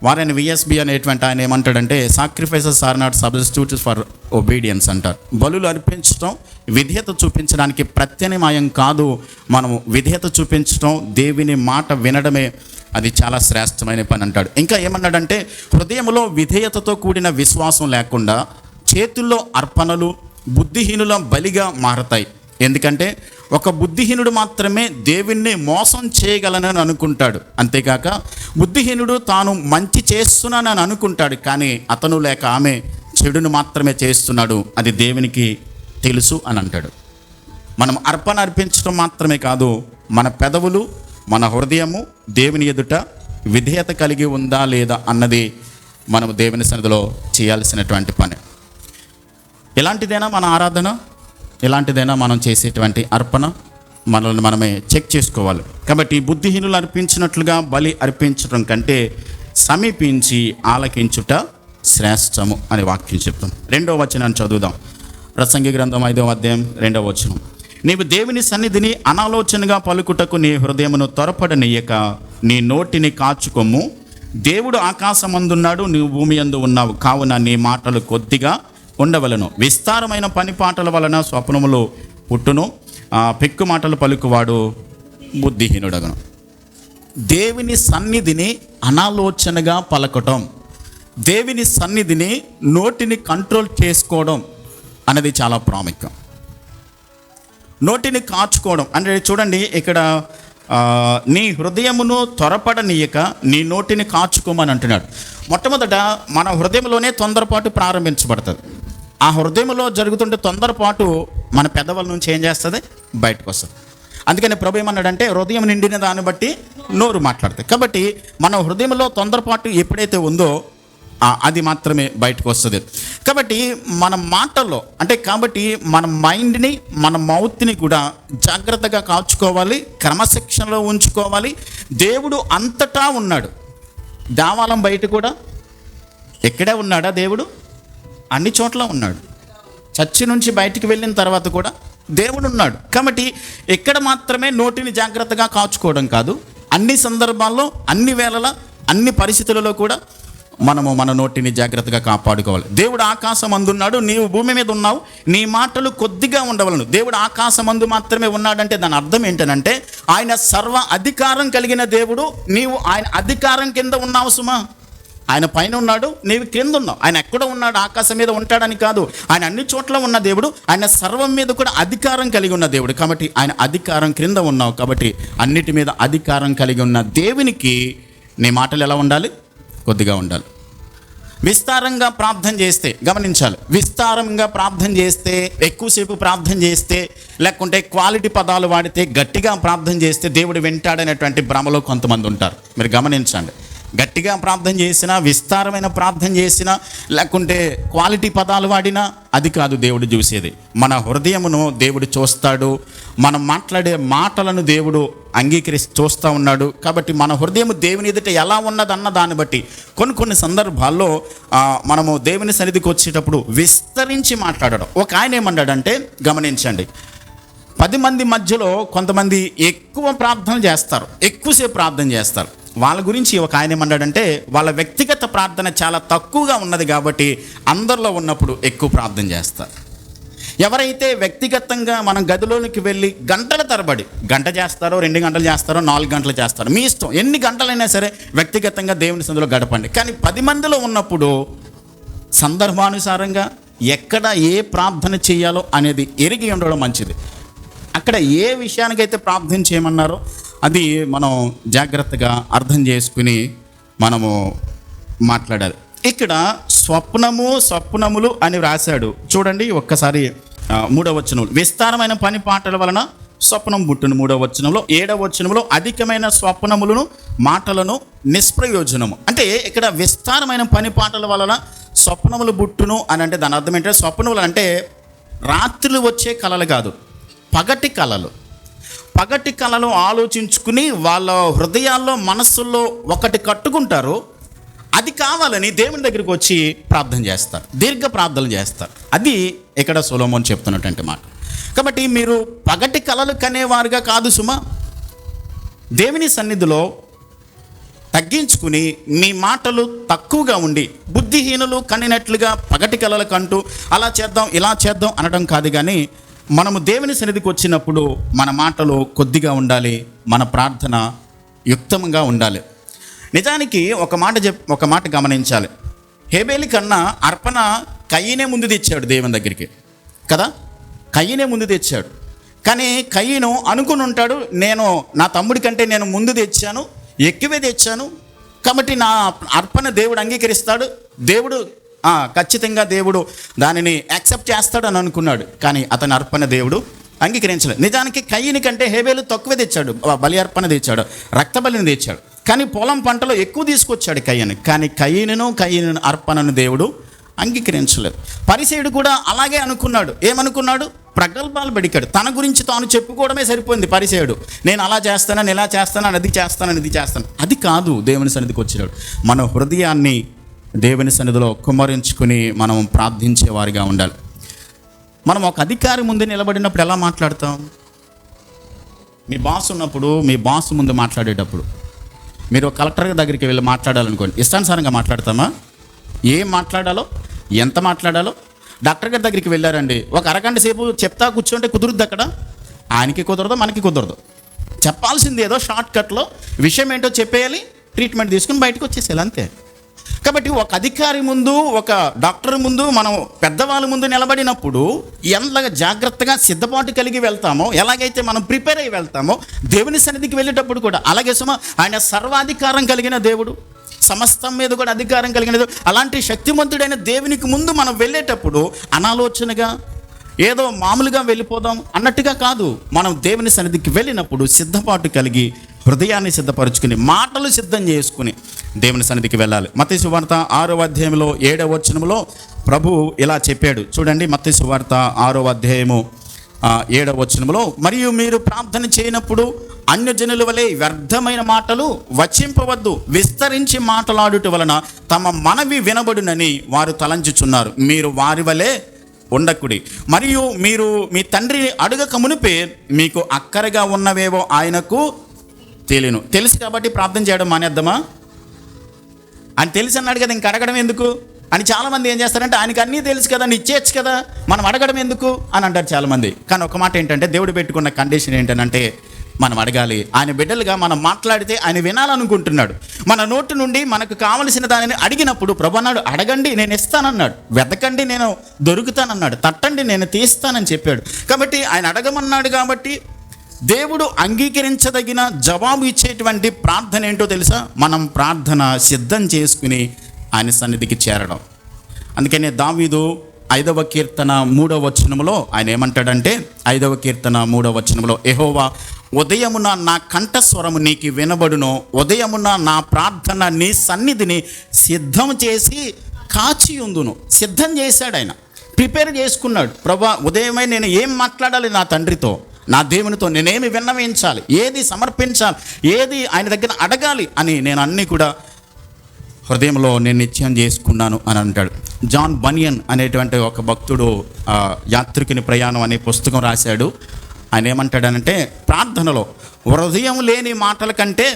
వారిని విఎస్బి అనేటువంటి ఆయన ఏమంటాడంటే, sacrifices are not substitutes for obedience అంటారు. బలులు అర్పించడం విధేయత చూపించడానికి ప్రత్యామ్నాయం కాదు. మనము విధేయత చూపించడం, దేవుని మాట వినడమే అది చాలా శ్రేష్టమైన పని అంటాడు. ఇంకా ఏమన్నాడంటే, హృదయంలో విధేయతతో కూడిన విశ్వాసం లేకుండా చేతుల్లో అర్పణలు బుద్ధిహీనుల బలిగా మారతాయి. ఎందుకంటే ఒక బుద్ధిహీనుడు మాత్రమే దేవుణ్ణి మోసం చేయగలనని అనుకుంటాడు. అంతేకాక బుద్ధిహీనుడు తాను మంచి చేస్తున్నానని అనుకుంటాడు, కానీ అతను లేక ఆమె చెడును మాత్రమే చేస్తున్నాడు, అది దేవునికి తెలుసు అని అంటాడు. మనం అర్పణ అర్పించడం మాత్రమే కాదు, మన పెదవులు, మన హృదయము దేవుని ఎదుట విధేయత కలిగి ఉందా లేదా అన్నది మనము దేవుని సన్నిధిలో చేయాల్సినటువంటి పని. ఎలాంటిదైనా మన ఆరాధన, ఎలాంటిదైనా మనం చేసేటువంటి అర్పణ మనల్ని మనమే చెక్ చేసుకోవాలి. కాబట్టి బుద్ధిహీనులు అర్పించినట్లుగా బలి అర్పించడం కంటే సమీపించి ఆలకించుట శ్రేష్టము అని వాక్యం చెప్తాం. 2వ వచనాన్ని చదువుదాం. ప్రసంగి గ్రంథం 5వ అధ్యాయం 2వ వచనం. నీవు దేవుని సన్నిధిని అనాలోచనగా పలుకుటకు నీ హృదయమును త్వరపడనీయక నీ నోటిని కాచుకొమ్ము. దేవుడు ఆకాశమందున్నాడు, నీవు భూమి యందు ఉన్నావు, కావున నీ మాటలు కొద్దిగా ఉండవలను. విస్తారమైన పని పాటల వలన స్వప్నములు పుట్టును, పెక్కు మాటలు పలుకువాడు బుద్ధిహీనుడగను. దేవుని సన్నిధిని అనాలోచనగా పలకటం, దేవుని సన్నిధిని నోటిని కంట్రోల్ చేసుకోవడం అనేది చాలా ప్రాముఖ్యం. నోటిని కాచుకోవడం అంటే చూడండి, ఇక్కడ నీ హృదయమును త్వరపడనీయక నీ నోటిని కాచుకోమని అంటున్నాడు. మొట్టమొదట మన హృదయంలోనే తొందరపాటు ప్రారంభించబడుతుంది. ఆ హృదయంలో జరుగుతుంటే తొందరపాటు మన పెదవుల నుంచి ఏం చేస్తుంది, బయటకు వస్తుంది. అందుకని ప్రభు ఏమన్నాడంటే, హృదయం నిండిన దాన్ని బట్టి నోరు మాట్లాడుతుంది. కాబట్టి మన హృదయంలో తొందరపాటు ఎప్పుడైతే ఉందో అది మాత్రమే బయటకు వస్తుంది. కాబట్టి మన మాటల్లో కాబట్టి మన మైండ్ని, మన మౌత్ని కూడా జాగ్రత్తగా కాచుకోవాలి, క్రమశిక్షణలో ఉంచుకోవాలి. దేవుడు అంతటా ఉన్నాడు. దేవాలయం బయట కూడా ఎక్కడే ఉన్నాడా దేవుడు? అన్ని చోట్ల ఉన్నాడు. చర్చి నుంచి బయటికి వెళ్ళిన తర్వాత కూడా దేవుడు ఉన్నాడు. కాబట్టి ఎక్కడ మాత్రమే నోటిని జాగ్రత్తగా కాచుకోవడం కాదు, అన్ని సందర్భాల్లో, అన్ని వేళల, అన్ని పరిస్థితులలో కూడా మనము మన నోటిని జాగ్రత్తగా కాపాడుకోవాలి. దేవుడు ఆకాశమందున్నాడు, నీవు భూమి మీద ఉన్నావు, నీ మాటలు కొద్దిగా ఉండవలను. దేవుడు ఆకాశమందు మాత్రమే ఉన్నాడంటే దాని అర్థం ఏంటనంటే, ఆయన సర్వ అధికారం కలిగిన దేవుడు, నీవు ఆయన అధికారం కింద ఉన్నావు సుమా. ఆయన పైన ఉన్నాడు, నీవు కింద ఉన్నావు. ఆయన ఎక్కడ ఉన్నాడు? ఆకాశం మీద ఉంటాడని కాదు, ఆయన అన్ని చోట్ల ఉన్న దేవుడు, ఆయన సర్వం మీద కూడా అధికారం కలిగి ఉన్న దేవుడు. కాబట్టి ఆయన అధికారం క్రింద ఉన్నావు. కాబట్టి అన్నిటి మీద అధికారం కలిగి ఉన్న దేవునికి నీ మాటలు ఎలా ఉండాలి? కొద్దిగా ఉండాలి. విస్తారంగా ప్రార్థన చేస్తే, గమనించాలి, విస్తారంగా ప్రార్థన చేస్తే, ఎక్కువసేపు ప్రార్థన చేస్తే, లేకుంటే క్వాలిటీ పదాలు వాడితే, గట్టిగా ప్రార్థన చేస్తే దేవుడు వింటాడనేటువంటి భ్రమలో కొంతమంది ఉంటారు. మీరు గమనించండి. గట్టిగా ప్రార్థన చేసినా, విస్తారమైన ప్రార్థన చేసినా, లేకుంటే క్వాలిటీ పదాలు వాడినా అది కాదు దేవుడు చూసేది. మన హృదయమును దేవుడు చూస్తాడు, మనం మాట్లాడే మాటలను దేవుడు చూస్తూ ఉన్నాడు. కాబట్టి మన హృదయం దేవుని ఎదుట ఎలా ఉన్నదన్న దాన్ని బట్టి కొన్ని సందర్భాల్లో మనము దేవుని సన్నిధికి వచ్చేటప్పుడు విస్తరించి మాట్లాడడం. ఒక ఆయన ఏమన్నాడంటే, గమనించండి, 10 మంది మధ్యలో కొంతమంది ఎక్కువ ప్రార్థన చేస్తారు, ఎక్కువసేపు ప్రార్థన చేస్తారు. వాళ్ళ గురించి ఒక ఆయన ఏమన్నాడంటే, వాళ్ళ వ్యక్తిగత ప్రార్థన చాలా తక్కువగా ఉన్నది కాబట్టి అందరిలో ఉన్నప్పుడు ఎక్కువ ప్రార్థన చేస్తారు. ఎవరైతే వ్యక్తిగతంగా మనం గదిలోనికి వెళ్ళి గంటల తరబడి, గంట చేస్తారో 2 గంటలు చేస్తారో 4 గంటలు చేస్తారో మీ ఇష్టం, ఎన్ని గంటలైనా సరే వ్యక్తిగతంగా దేవుని సన్నిధిలో గడపండి. కానీ 10 మందిలో ఉన్నప్పుడు సందర్భానుసారంగా ఎక్కడ ఏ ప్రార్థన చేయాలో అనేది ఎరిగి ఉండడం మంచిది. అక్కడ ఏ విషయానికైతే ప్రార్థన చేయమన్నారో అది మనం జాగ్రత్తగా అర్థం చేసుకుని మనము మాట్లాడాలి. ఇక్కడ స్వప్నములు అని రాశాడు చూడండి. ఒక్కసారి 3వ వచనం, విస్తారమైన పని పాటల వలన స్వప్నం పుట్టును. 3వ వచనంలో 7వ వచనంలో అధికమైన స్వప్నములను మాటలను నిష్ప్రయోజనము. అంటే ఇక్కడ విస్తారమైన పని పాటల వలన స్వప్నములు పుట్టును అని అంటే దాని అర్థం ఏంటంటే, స్వప్నములు అంటే రాత్రులు వచ్చే కళలు కాదు, పగటి కళలు ఆలోచించుకుని వాళ్ళ హృదయాల్లో మనస్సుల్లో ఒకటి కట్టుకుంటారు. అది కావాలని దేవుని దగ్గరికి వచ్చి ప్రార్థన చేస్తారు, దీర్ఘ ప్రార్థనలు చేస్తారు. అది ఇక్కడ సొలొమోను చెప్తున్నటువంటి మాట. కాబట్టి మీరు పగటి కళలు కనేవారుగా కాదు సుమా, దేవుని సన్నిధిలో తగ్గించుకుని మీ మాటలు తక్కువగా ఉండి బుద్ధిహీనులు కనినట్లుగా పగటి కళలు కంటూ అలా చేద్దాం ఇలా చేద్దాం అనడం కాదు. కానీ మనము దేవుని సన్నిధికి వచ్చినప్పుడు మన మాటలు కొద్దిగా ఉండాలి, మన ప్రార్థన యుక్తంగా ఉండాలి. నిజానికి ఒక మాట గమనించాలి. హేబేలు కన్నా అర్పణ కయ్యనే ముందు తెచ్చాడు దేవుని దగ్గరికి కదా, కయ్యనే ముందు తెచ్చాడు. కానీ కయ్యను అనుకుని ఉంటాడు, నేను నా తమ్ముడి కంటే నేను ముందు తెచ్చాను, ఎక్కువే తెచ్చాను కాబట్టి నా అర్పణ దేవుడు అంగీకరిస్తాడు, దేవుడు ఖచ్చితంగా దేవుడు దానిని యాక్సెప్ట్ చేస్తాడు అని అనుకున్నాడు. కానీ అతని అర్పణ దేవుడు అంగీకరించలేదు. నిజానికి కయ్యని కంటే హేబేలు తక్కువ తెచ్చాడు, బలి అర్పణ తెచ్చాడు, రక్త బలిని తెచ్చాడు. కానీ పొలం పంటలో ఎక్కువ తీసుకొచ్చాడు కయ్యని. కానీ కయ్యను అర్పణను దేవుడు అంగీకరించలేదు. పరిసయ్యుడు కూడా అలాగే అనుకున్నాడు. ఏమనుకున్నాడు? ప్రగల్భాలు బడికాడు. తన గురించి తాను చెప్పుకోవడమే సరిపోయింది పరిసయ్యుడు. నేను అలా చేస్తానని, ఇలా చేస్తానని, అది చేస్తానని, ఇది చేస్తాను. అది కాదు దేవుని సన్నిధికి వచ్చినాడు. మన హృదయాన్ని దేవుని సన్నిధిలో కుమ్మరించుకుని మనం ప్రార్థించేవారిగా ఉండాలి. మనం ఒక అధికారి ముందు నిలబడినప్పుడు ఎలా మాట్లాడతాం? మీ బాస్ ఉన్నప్పుడు, మీ బాస్ ముందు మాట్లాడేటప్పుడు, మీరు కలెక్టర్ దగ్గరికి వెళ్ళి మాట్లాడాలనుకోండి, ఇష్టానుసారంగా మాట్లాడతామా? ఏం మాట్లాడాలో, ఎంత మాట్లాడాలో? డాక్టర్ గారి దగ్గరికి వెళ్ళారండి, ఒక అరగంట సేపు చెప్తా కూర్చుంటే కుదురుద్ది అక్కడ? ఆయనకి కుదరదు, మనకి కుదరదు. చెప్పాల్సింది ఏదో షార్ట్ కట్లో విషయం ఏంటో చెప్పేయాలి, ట్రీట్మెంట్ తీసుకుని బయటకు వచ్చేసేయాలి, అంతే. కాబట్టి ఒక అధికారి ముందు, ఒక డాక్టర్ ముందు, మనం పెద్దవాళ్ళ ముందు నిలబడినప్పుడు ఎంత జాగ్రత్తగా సిద్ధపాటు కలిగి వెళ్తామో, ఎలాగైతే మనం ప్రిపేర్ అయ్యి వెళ్తామో దేవుని సన్నిధికి వెళ్ళేటప్పుడు కూడా అలాగే సుమా. ఆయన సర్వాధికారం కలిగిన దేవుడు, సమస్తం మీద కూడా అధికారం కలిగిన దేవుడు. అలాంటి శక్తిమంతుడైన దేవునికి ముందు మనం వెళ్ళేటప్పుడు అనాలోచనగా ఏదో మామూలుగా వెళ్ళిపోదాం అన్నట్టుగా కాదు. మనం దేవుని సన్నిధికి వెళ్ళినప్పుడు సిద్ధపాటు కలిగి హృదయాన్ని సిద్ధపరచుకుని మాటలు సిద్ధం చేసుకుని దేవుని సన్నిధికి వెళ్ళాలి. మత్తయి సువార్త 6వ అధ్యాయంలో 7వ వచనంలో ప్రభువు ఇలా చెప్పాడు చూడండి. మత్తయి సువార్త 6వ అధ్యాయము 7వ వచనంలో, మరియు మీరు ప్రార్థన చేయనప్పుడు అన్యజనుల వలె వ్యర్థమైన మాటలు వచింపవద్దు, విస్తరించి మాట్లాడుట వలన తమ మనవి వినబడునని వారు తలంచుచున్నారు. మీరు వారి వలె ఉండకుడి. మరియు మీరు మీ తండ్రి అడగక మునిపే మీకు అక్కరగా ఉన్నవేవో ఆయనకు తెలియను. తెలుసు కాబట్టి ప్రార్థన చేయడం మానేద్దామా? ఆయన తెలిసి అన్నాడు కదా, ఇంక అడగడం ఎందుకు అని చాలామంది ఏం చేస్తారంటే, ఆయనకి అన్నీ తెలుసు కదా, ఇచ్చేయచ్చు కదా, మనం అడగడం ఎందుకు అని అంటారు చాలామంది. కానీ ఒక మాట ఏంటంటే, దేవుడు పెట్టుకున్న కండిషన్ ఏంటంటే మనం అడగాలి. ఆయన బిడ్డలుగా మనం మాట్లాడితే ఆయన వినాలనుకుంటున్నాడు. మన నోటి నుండి మనకు కావలసిన దానిని అడిగినప్పుడు ప్రభు అన్నాడు, అడగండి నేను ఇస్తానన్నాడు, వెతకండి నేను దొరుకుతానన్నాడు, తట్టండి నేను తీస్తానని చెప్పాడు. కాబట్టి ఆయన అడగమన్నాడు. కాబట్టి దేవుడు అంగీకరించదగిన జవాబు ఇచ్చేటువంటి ప్రార్థన ఏంటో తెలుసా? మనం ప్రార్థన సిద్ధం చేసుకుని ఆయన సన్నిధికి చేరడం. అందుకనే దావీదు 5వ కీర్తన 3వ వచనంలో ఆయన ఏమంటాడంటే, 5వ కీర్తన 3వ వచనంలో, యెహోవా ఉదయమున నా కంఠస్వరము నీకు వినబడును, ఉదయమున నా ప్రార్థన నీ సన్నిధిని సిద్ధం చేసి కాచి ఉందును. సిద్ధం చేశాడు ఆయన, ప్రిపేర్ చేసుకున్నాడు. ప్రభా ఉదయమై నేను ఏం మాట్లాడాలి నా తండ్రితో, నా దేవునితో నేనేమి విన్నవించాలి, ఏది సమర్పించాలి, ఏది ఆయన దగ్గర అడగాలి అని నేను అన్నీ కూడా హృదయంలో నేను నిశ్చయం చేసుకున్నాను అని అంటాడు. జాన్ బనియన్ అనేటువంటి ఒక భక్తుడు యాత్రికుని ప్రయాణం అనే పుస్తకం రాశాడు. ఆయన ఏమంటాడనంటే ప్రార్థనలో హృదయం లేని మాటల కంటే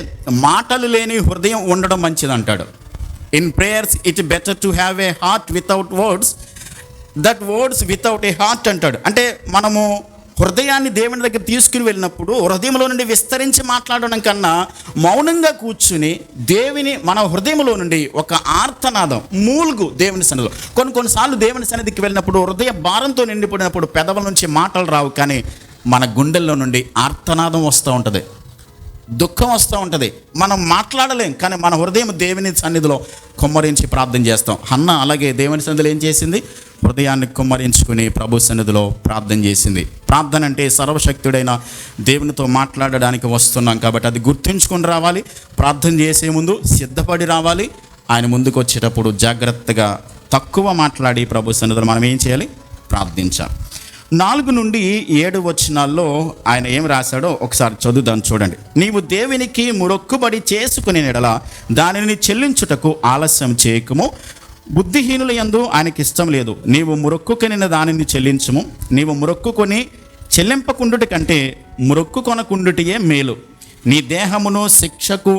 మాటలు లేని హృదయం ఉండడం మంచిది అంటాడు. In prayers it better to have a heart without words that words without a heart అంటాడు. అంటే మనము హృదయాన్ని దేవుని దగ్గర తీసుకుని వెళ్ళినప్పుడు హృదయంలో నుండి విస్తరించి మాట్లాడడం కన్నా మౌనంగా కూర్చుని మన హృదయంలో నుండి ఒక ఆర్తనాదం మూలుగు దేవుని సన్నిధిలో. కొన్నిసార్లు దేవుని సన్నిధికి వెళ్ళినప్పుడు హృదయ భారంతో నిండిపోయినప్పుడు పెదవుల నుంచి మాటలు రావు, కానీ మన గుండెల్లో నుండి ఆర్తనాదం వస్తూ ఉంటుంది, దుఃఖం వస్తూ ఉంటుంది. మనం మాట్లాడలేం, కానీ మన హృదయం దేవుని సన్నిధిలో కుమ్మరించి ప్రార్థన చేస్తాం. హన్న అలాగే దేవుని సన్నిధిలో ఏం చేసింది? హృదయాన్ని కుమ్మరించుకుని ప్రభు సన్నిధిలో ప్రార్థన చేసింది. ప్రార్థన అంటే సర్వశక్తుడైన దేవునితో మాట్లాడడానికి వస్తున్నాం కాబట్టి అది గుర్తుంచుకొని రావాలి. ప్రార్థన చేసే ముందు సిద్ధపడి రావాలి. ఆయన ముందుకు వచ్చేటప్పుడు జాగ్రత్తగా తక్కువ మాట్లాడి ప్రభు సన్నిధిలో మనం ఏం చేయాలి? ప్రార్థించాలి. 4 నుండి 7 వచనాల్లో ఆయన ఏం రాశాడో ఒకసారి చదువుదాం, చూడండి. నీవు దేవునికి మొక్కుబడి చేసుకునే ఎడల దానిని చెల్లించుటకు ఆలస్యం చేయకము. బుద్ధిహీనుల యందు ఆయనకి ఇష్టం లేదు. నీవు మొక్కుకొనిన దానిని చెల్లించుము. నీవు మొక్కుకొని చెల్లింపకుండుట కంటే మొక్కుకొనకుండుటయే మేలు. నీ దేహమును శిక్షకు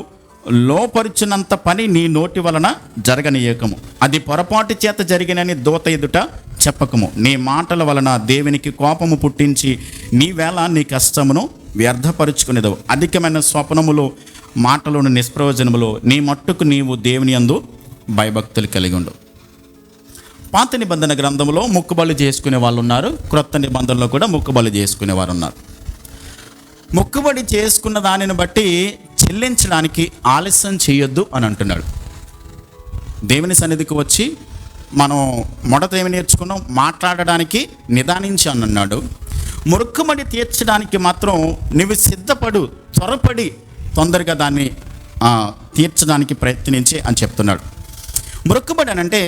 లోపరుచున్నంత పని నీ నోటి వలన జరగనీయకము. అది పొరపాటు చేత జరిగినని దూత ఎదుట చెప్పకము. నీ మాటల వలన దేవునికి కోపము పుట్టించి నీ వేళ నీ కష్టమును వ్యర్థపరుచుకునేదవు. అధికమైన స్వప్నములు మాటలోని నిష్ప్రయోజనములు నీ మట్టుకు నీవు దేవుని యందు భయభక్తులు కలిగి ఉండు. పాత నిబంధన గ్రంథంలో మొక్కుబళ్ళు చేసుకునే వాళ్ళు ఉన్నారు, క్రొత్త నిబంధనలో కూడా మొక్కుబళ్ళు చేసుకునే వారు ఉన్నారు. మొక్కుబడి చేసుకున్న దానిని బట్టి చెల్లించడానికి ఆలస్యం చేయొద్దు అని అంటున్నాడు. దేవుని సన్నిధికి వచ్చి మనం మొదట ఏమి నేర్చుకున్నాం? మాట్లాడడానికి నిదానించి అని అన్నాడు. మొక్కుబడి తీర్చడానికి మాత్రం నువ్వు సిద్ధపడు, త్వరపడి తొందరగా దాన్ని తీర్చడానికి ప్రయత్నించి అని చెప్తున్నాడు. మొక్కుబడి అని అంటే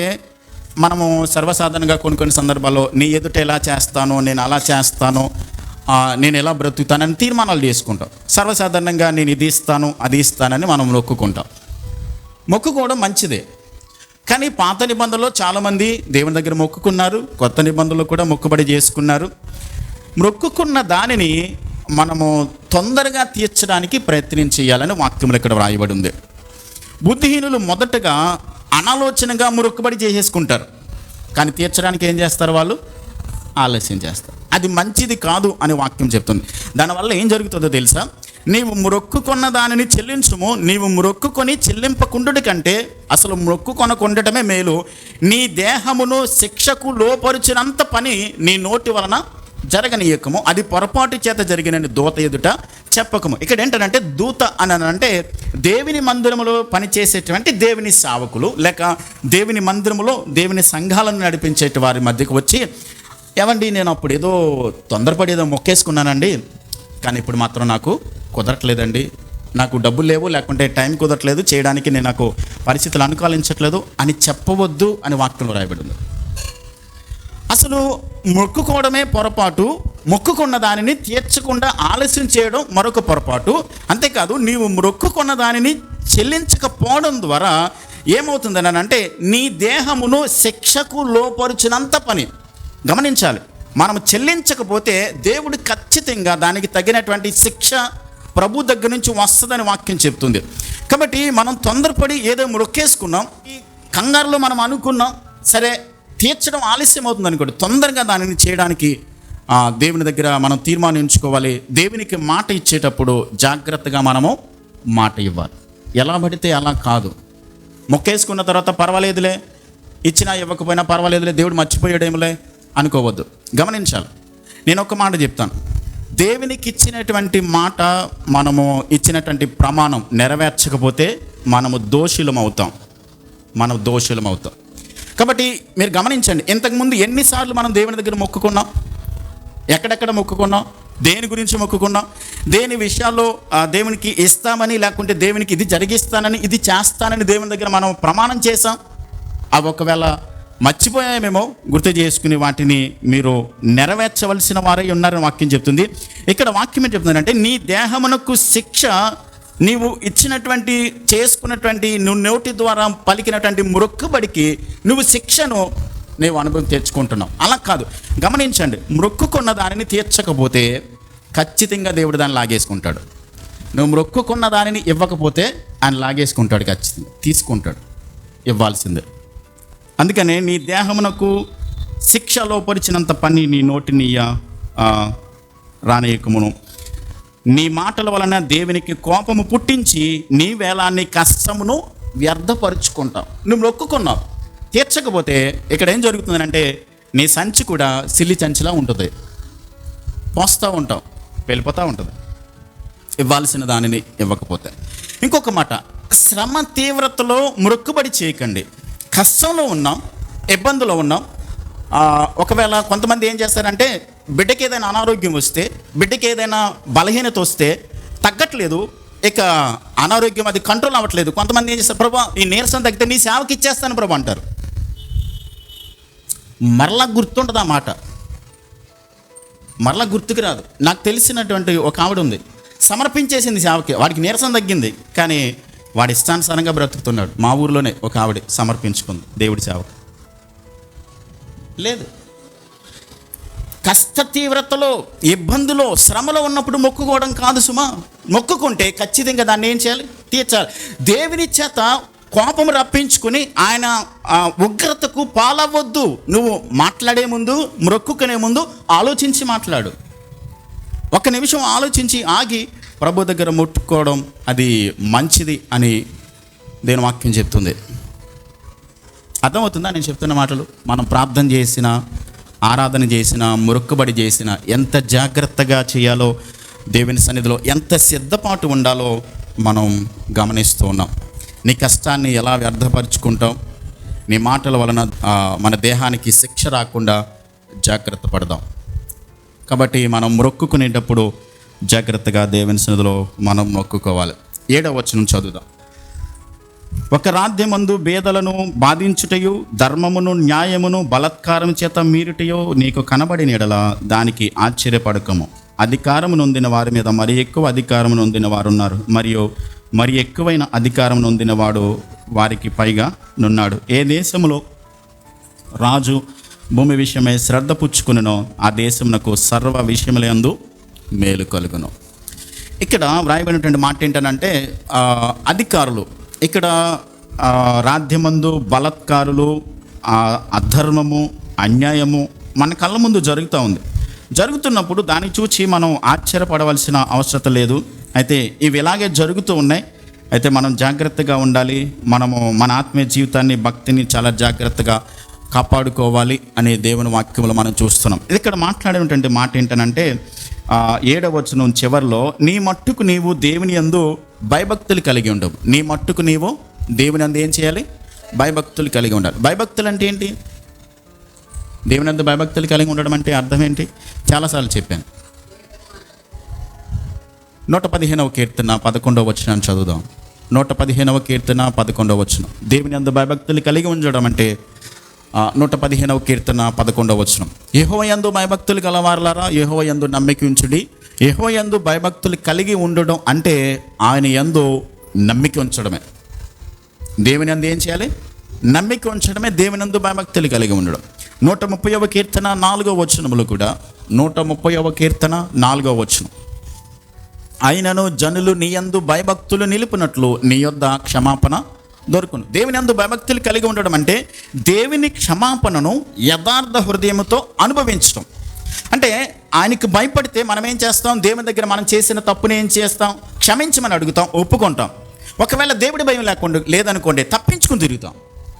మనము సర్వసాధారణంగా కొన్ని సందర్భాల్లో నీ ఎదుట ఎలా చేస్తానో, నేను అలా చేస్తాను, నేను ఎలా బ్రతుకుతానని తీర్మానాలు చేసుకుంటాం. సర్వసాధారణంగా నేను ఇది ఇస్తాను అది ఇస్తానని మనం మొక్కుకుంటాం. మొక్కుకోవడం మంచిదే, కానీ పాత నిబంధనలో చాలామంది దేవుని దగ్గర మొక్కుకున్నారు, కొత్త నిబంధనలో కూడా మొక్కుబడి చేసుకున్నారు. మొక్కుకున్న దానిని మనము తొందరగా తీర్చడానికి ప్రయత్నం చేయాలని వాక్యంలో ఇక్కడ వ్రాయబడి ఉంది. బుద్ధిహీనులు మొదటగా అనాలోచనగా మొక్కుబడి చేసేసుకుంటారు, కానీ తీర్చడానికి ఏం చేస్తారు? వాళ్ళు ఆలస్యం చేస్తారు. అది మంచిది కాదు అని వాక్యం చెప్తుంది. దానివల్ల ఏం జరుగుతుందో తెలుసా? నీవు మొక్కుకున్న దానిని చెల్లించుము. నీవు మొక్కుకొని చెల్లింపకుండుట కంటే అసలు మొక్కుకొనకుండటమే మేలు. నీ దేహమును శిక్షకు లోపరిచినంత పని నీ నోటి వలన జరగనీయకము. అది పొరపాటు చేత జరిగినని దూత ఎదుట చెప్పకము. ఇక్కడ ఏంటంటే దూత అని అంటే దేవుని మందిరములో పనిచేసేటువంటి దేవుని సేవకులు, లేక దేవుని మందిరములో దేవుని సంఘాలను నడిపించేటి వారి మధ్యకు వచ్చి, ఏమండి నేను అప్పుడు ఏదో తొందరపడి ఏదో మొక్కేసుకున్నానండి, కానీ ఇప్పుడు మాత్రం నాకు కుదరట్లేదండి, నాకు డబ్బులు లేవు, లేకుంటే టైం కుదరట్లేదు, చేయడానికి నాకు పరిస్థితులు అనుకూలించట్లేదు అని చెప్పవద్దు అని వాక్యంలో రాయబడి ఉంది. అసలు మొక్కుకోవడమే పొరపాటు, మొక్కుకున్న దానిని తీర్చకుండా ఆలస్యం చేయడం మరొక పొరపాటు. అంతేకాదు, నీవు మొక్కుకున్న దానిని చెల్లించకపోవడం ద్వారా ఏమవుతుందని అంటే నీ దేహమును శిక్షకు లోపరుచినంత పని. గమనించాలి, మనం చెల్లించకపోతే దేవుడు ఖచ్చితంగా దానికి తగినటువంటి శిక్ష ప్రభు దగ్గర నుంచి వస్తుందని వాక్యం చెప్తుంది. కాబట్టి మనం తొందరపడి ఏదో మొక్కేసుకున్నాం, ఈ కంగారులో మనం అనుకున్నాం, సరే తీర్చడం ఆలస్యం అవుతుంది అనుకోండి, తొందరగా దానిని చేయడానికి దేవుని దగ్గర మనం తీర్మానించుకోవాలి. దేవునికి మాట ఇచ్చేటప్పుడు జాగ్రత్తగా మనము మాట ఇవ్వాలి. ఎలా పడితే అలా కాదు. మొక్కేసుకున్న తర్వాత పర్వాలేదులే, ఇచ్చినా ఇవ్వకపోయినా పర్వాలేదులే, దేవుడు మర్చిపోయాడేమలే అనుకోవద్దు. గమనించాలి. నేను ఒక మాట చెప్తాను, దేవునికి ఇచ్చినటువంటి మాట, మనము ఇచ్చినటువంటి ప్రమాణం నెరవేర్చకపోతే మనము దోషులం అవుతాం. కాబట్టి మీరు గమనించండి, ఇంతకుముందు ఎన్నిసార్లు మనం దేవుని దగ్గర మొక్కుకున్నాం, ఎక్కడెక్కడ మొక్కుకున్నాం, దేని గురించి మొక్కుకున్నాం, దేని విషయాల్లో దేవునికి ఇస్తామని, లేకుంటే దేవునికి ఇది జరిగిస్తానని, ఇది చేస్తానని దేవుని దగ్గర మనం ప్రమాణం చేసాం. అవి ఒకవేళ మర్చిపోయామేమో గుర్తు చేసుకుని వాటిని మీరు నెరవేర్చవలసిన వారై ఉన్నారని వాక్యం చెప్తుంది. ఇక్కడ వాక్యం ఏం చెప్తుందంటే, నీ దేహమునకు శిక్ష, నీవు ఇచ్చినటువంటి చేసుకున్నటువంటి నువ్వు నోటి ద్వారా పలికినటువంటి మొక్కుబడికి నువ్వు శిక్షను నీవు అనుభవం తెచ్చుకుంటున్నావు. అలా కాదు. గమనించండి, మొక్కుకున్న దానిని తీర్చకపోతే ఖచ్చితంగా దేవుడు దాన్ని లాగేసుకుంటాడు. నువ్వు మొక్కుకున్న దానిని ఇవ్వకపోతే ఆయన లాగేసుకుంటాడు, ఖచ్చితంగా తీసుకుంటాడు, ఇవ్వాల్సిందే. అందుకనే నీ దేహమునకు శిక్ష లోపరిచినంత పని నీ నోటిని రానియకమును. నీ మాటల వలన దేవునికి కోపము పుట్టించి నీ వేళాన్ని కష్టమును వ్యర్థపరుచుకుంటావు. నువ్వు మొక్కుకున్నావు, తీర్చకపోతే ఇక్కడ ఏం జరుగుతుందంటే నీ సంచి కూడా సిల్లి సంచిలా ఉంటుంది, పోస్తూ ఉంటావు, వెళ్ళిపోతూ ఉంటుంది ఇవ్వాల్సిన దానిని ఇవ్వకపోతే. ఇంకొక మాట, శ్రమ తీవ్రతలో మొక్కుబడి చేయకండి. కష్టంలో ఉన్నాం, ఇబ్బందులో ఉన్నాం. ఒకవేళ కొంతమంది ఏం చేస్తారంటే బిడ్డకి ఏదైనా అనారోగ్యం వస్తే, బిడ్డకి ఏదైనా బలహీనత వస్తే తగ్గట్లేదు, ఇక అనారోగ్యం అది కంట్రోల్ అవ్వట్లేదు. కొంతమంది ఏం చేస్తారు, ప్రభా ఈ నీరసం తగ్గితే నీ సేవకి ఇచ్చేస్తాను ప్రభా అంటారు. మరలా గుర్తుంటుంది ఆ మాట, మరలా గుర్తుకు రాదు. నాకు తెలిసినటువంటి ఒక ఆవిడ ఉంది, సమర్పించేసింది సేవకి, వాడికి నీరసం తగ్గింది, కానీ వాడి ఇష్టానుసారంగా బ్రతుకుతున్నాడు. మా ఊర్లోనే ఒక ఆవిడ సమర్పించుకుంది దేవుడి సేవకు. లేదు, కష్ట తీవ్రతలో, ఇబ్బందులో, శ్రమలో ఉన్నప్పుడు మొక్కుకోవడం కాదు సుమా. మొక్కుకుంటే ఖచ్చితంగా దాన్ని ఏం చేయాలి, తీర్చాలి. దేవుని చేత కోపం రప్పించుకుని ఆయన ఉగ్రతకు పాలవద్దు. నువ్వు మాట్లాడే ముందు, మొక్కుకునే ముందు ఆలోచించి మాట్లాడు. ఒక నిమిషం ఆలోచించి ఆగి ప్రభు దగ్గర ముట్టుకోవడం అది మంచిది అని దేవుని వాక్యం చెప్తుంది. అర్థమవుతుందా నేను చెప్తున్న మాటలు? మనం ప్రార్థన చేసిన, ఆరాధన చేసిన, మొక్కుబడి చేసిన ఎంత జాగ్రత్తగా చేయాలో, దేవుని సన్నిధిలో ఎంత సిద్ధపాటు ఉండాలో మనం గమనిస్తూ ఉన్నాం. నీ కష్టాన్ని ఎలా వ్యర్థపరుచుకుంటాం, నీ మాటల వలన మన దేహానికి శిక్ష రాకుండా జాగ్రత్త పడదాం. కాబట్టి మనం మొక్కుకునేటప్పుడు జాగ్రత్తగా దేవుని సన్నిధిలో మనం మొక్కుకోవాలి. 7వ వచనం చదువుదాం. ఒక రాజ్యమందు బేదలను బాధించుటయు, ధర్మమును న్యాయమును బలత్కారం చేత మీరుటయో నీకు కనబడిన ఎడల దానికి ఆశ్చర్యపడకము. అధికారము నొందిన వారి మీద మరి ఎక్కువ అధికారము నొందిన వారు ఉన్నారు, మరియు మరి ఎక్కువైన అధికారం నొందినవాడు వారికి పైగా నున్నాడు. ఏ దేశంలో రాజు భూమి విషయమై శ్రద్ధ పుచ్చుకునో ఆ దేశమునకు సర్వ విషయములందు మేలు కలుగును. ఇక్కడ వ్రాయబడినటువంటి మాట ఏంటనంటే అధికారులు, ఇక్కడ రాజ్యమందు బలత్కారులు, అధర్మము, అన్యాయము మన కళ్ళ ముందు జరుగుతూ ఉంది. జరుగుతున్నప్పుడు దాన్ని చూసి మనం ఆశ్చర్యపడవలసిన అవసరం లేదు. అయితే ఇవి ఇలాగే జరుగుతూ ఉన్నాయి. అయితే మనం జాగ్రత్తగా ఉండాలి. మనము మన ఆత్మీయ జీవితాన్ని, భక్తిని చాలా జాగ్రత్తగా కాపాడుకోవాలి అనే దేవుని వాక్యంలో మనం చూస్తున్నాం. ఇది ఇక్కడ మాట్లాడేటువంటి మాట ఏంటనంటే 7వ వచనం చివరిలో, నీ మట్టుకు నీవు దేవుని యందు భయభక్తులు కలిగి ఉండవు. నీ మట్టుకు నీవు దేవుని యందు ఏం చేయాలి, భయభక్తులు కలిగి ఉండాలి. భయభక్తులు అంటే ఏంటి? దేవుని యందు భయభక్తులు కలిగి ఉండడం అంటే అర్థం ఏంటి? చాలాసార్లు చెప్పాను. 115వ కీర్తన 11వ వచనాన్ని చదువుదాం. 115వ కీర్తన 11వ వచనం. దేవుని యందు భయభక్తులు కలిగి ఉండడం అంటే 115వ కీర్తన 11వ వచనం. యెహోవా యందు భయభక్తులు గలవారులారా, యెహోవా యందు నమ్మిక ఉంచుడి. యెహోవా యందు భయభక్తులు కలిగి ఉండడం అంటే ఆయన యందు నమ్మిక ఉంచడమే. దేవుని యందు ఏం చేయాలి? నమ్మిక ఉంచడమే దేవుని యందు భయభక్తులు కలిగి ఉండడం. 130వ కీర్తన 4వ వచనములు కూడా, 130వ కీర్తన 4వ వచనం. అయినను జనులు నీ యందు భయభక్తులు నిలుపునట్లు నీ యొద్ద క్షమాపణ దొరుకును. దేవుని యందు భయభక్తులు కలిగి ఉండడం అంటే దేవుని క్షమాపణను యథార్థ హృదయంతో అనుభవించడం. అంటే ఆయనకు భయపడితే మనం ఏం చేస్తాం? దేవుని దగ్గర మనం చేసిన తప్పుని ఏం చేస్తాం? క్షమించమని అడుగుతాం, ఒప్పుకుంటాం. ఒకవేళ దేవుడి భయం లేదనుకోండి, తప్పించుకుని తిరుగుతాం.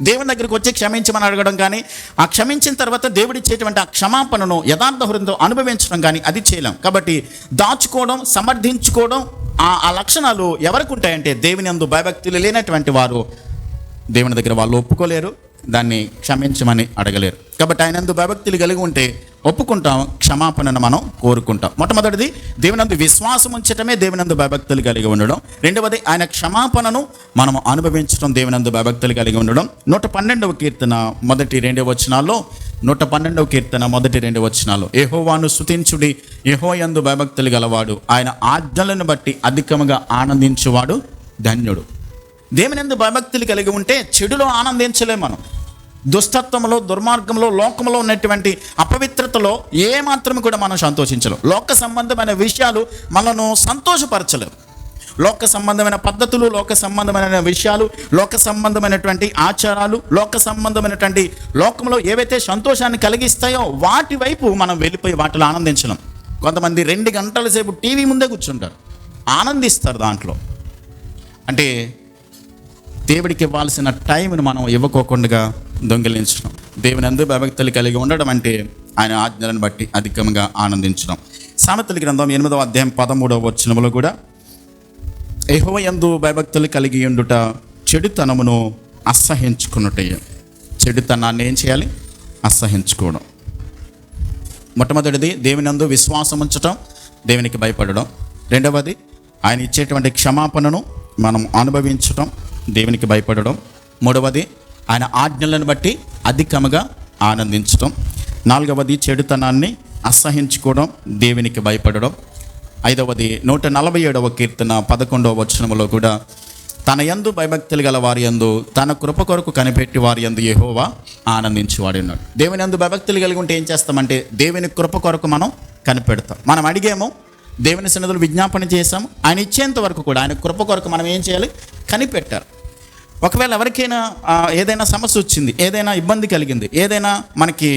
దేవుని దగ్గరికి వచ్చి క్షమించమని అడగడం కానీ, ఆ క్షమించిన తర్వాత దేవుడు ఇచ్చేటువంటి ఆ క్షమాపణను యథార్థ హృదయంతో అనుభవించడం కానీ అది చేయలేం. కాబట్టి దాచుకోవడం, సమర్థించుకోవడం, ఆ లక్షణాలు ఎవరికి ఉంటాయంటే దేవుని యందు భయభక్తులు లేనటువంటి వారు దేవుని దగ్గర వాళ్ళు ఒప్పుకోలేరు, దాన్ని క్షమించమని అడగలేరు. కాబట్టి ఆయన యందు భయభక్తులు కలిగి ఉంటే ఒప్పుకుంటాం, క్షమాపణను మనం కోరుకుంటాం. మొట్టమొదటిది దేవుని యందు విశ్వాసం ఉంచటమే దేవుని యందు భయభక్తులు కలిగి ఉండడం. రెండవది ఆయన క్షమాపణను మనం అనుభవించడం, దేవుని యందు భయభక్తులు కలిగి ఉండడం. 112వ కీర్తన 1-2 వచనాల్లో, 112వ కీర్తన 1-2 వచనాల్లో, యెహోవాను స్తుతించుడి, యెహోవా యందు భయభక్తులు గలవాడు ఆయన ఆజ్ఞలను బట్టి అధికముగా ఆనందించువాడు ధన్యుడు. దేవుని యందు భయభక్తులు కలిగి ఉంటే చెడులో ఆనందించలేం మనం. దుష్టత్వంలో, దుర్మార్గంలో, లోకంలో ఉన్నటువంటి అపవిత్రతలో ఏ మాత్రం కూడా మనం సంతోషించలేం. లోక సంబంధమైన విషయాలు మనను సంతోషపరచలేవు. లోక సంబంధమైన పద్ధతులు, లోక సంబంధమైన విషయాలు, లోక సంబంధమైనటువంటి ఆచారాలు, లోక సంబంధమైనటువంటి లోకంలో ఏవైతే సంతోషాన్ని కలిగిస్తాయో వాటి వైపు మనం వెళ్ళిపోయి వాటిలో ఆనందించలేం. కొంతమంది 2 గంటల సేపు టీవీ ముందే కూర్చుంటారు, ఆనందిస్తారు దాంట్లో. అంటే దేవుడికి ఇవ్వాల్సిన టైంను మనం ఇవ్వకోకుండా దొంగిలించడం. దేవుని యందు భయభక్తులు కలిగి ఉండడం అంటే ఆయన ఆజ్ఞలను బట్టి అధికంగా ఆనందించడం. సామెతల గ్రంథం 8వ అధ్యాయం 13వ వచనములో కూడా యెహోవా యందు భయభక్తులు కలిగి ఉండుట చెడుతనమును అసహ్యించుకున్నట్టే. చెడుతనాన్ని ఏం చేయాలి? అసహ్యించుకోవడం. మొట్టమొదటిది దేవుని యందు విశ్వాసం ఉంచటం, దేవునికి భయపడడం. రెండవది ఆయన ఇచ్చేటువంటి క్షమాపణను మనం అనుభవించటం, దేవునికి భయపడడం. మూడవది ఆయన ఆజ్ఞలను బట్టి అధికముగా ఆనందించటం. నాలుగవది చెడుతనాన్ని అసహించుకోవడం, దేవునికి భయపడడం. ఐదవది 147వ కీర్తన 11వ వచనములో కూడా తన యందు భయభక్తులు గల వారి యందు తన కృప కొరకు కనిపెట్టి వారి యందు యెహోవా ఆనందించేవాడు ఉన్నాడు. దేవుని యందు భయభక్తులు కలిగి ఉంటే ఏం చేస్తామంటే దేవుని కృప కొరకు మనం కనిపెడతాం. మనం అడిగేమో, దేవుని సన్నిధిలో విజ్ఞాపన చేసాము, ఆయన ఇచ్చేంత వరకు కూడా ఆయన కృప కొరకు మనం ఏం చేయాలి? కనిపెట్టారు. ఒకవేళ ఎవరికైనా ఏదైనా సమస్య వచ్చింది, ఏదైనా ఇబ్బంది కలిగింది, ఏదైనా మనకి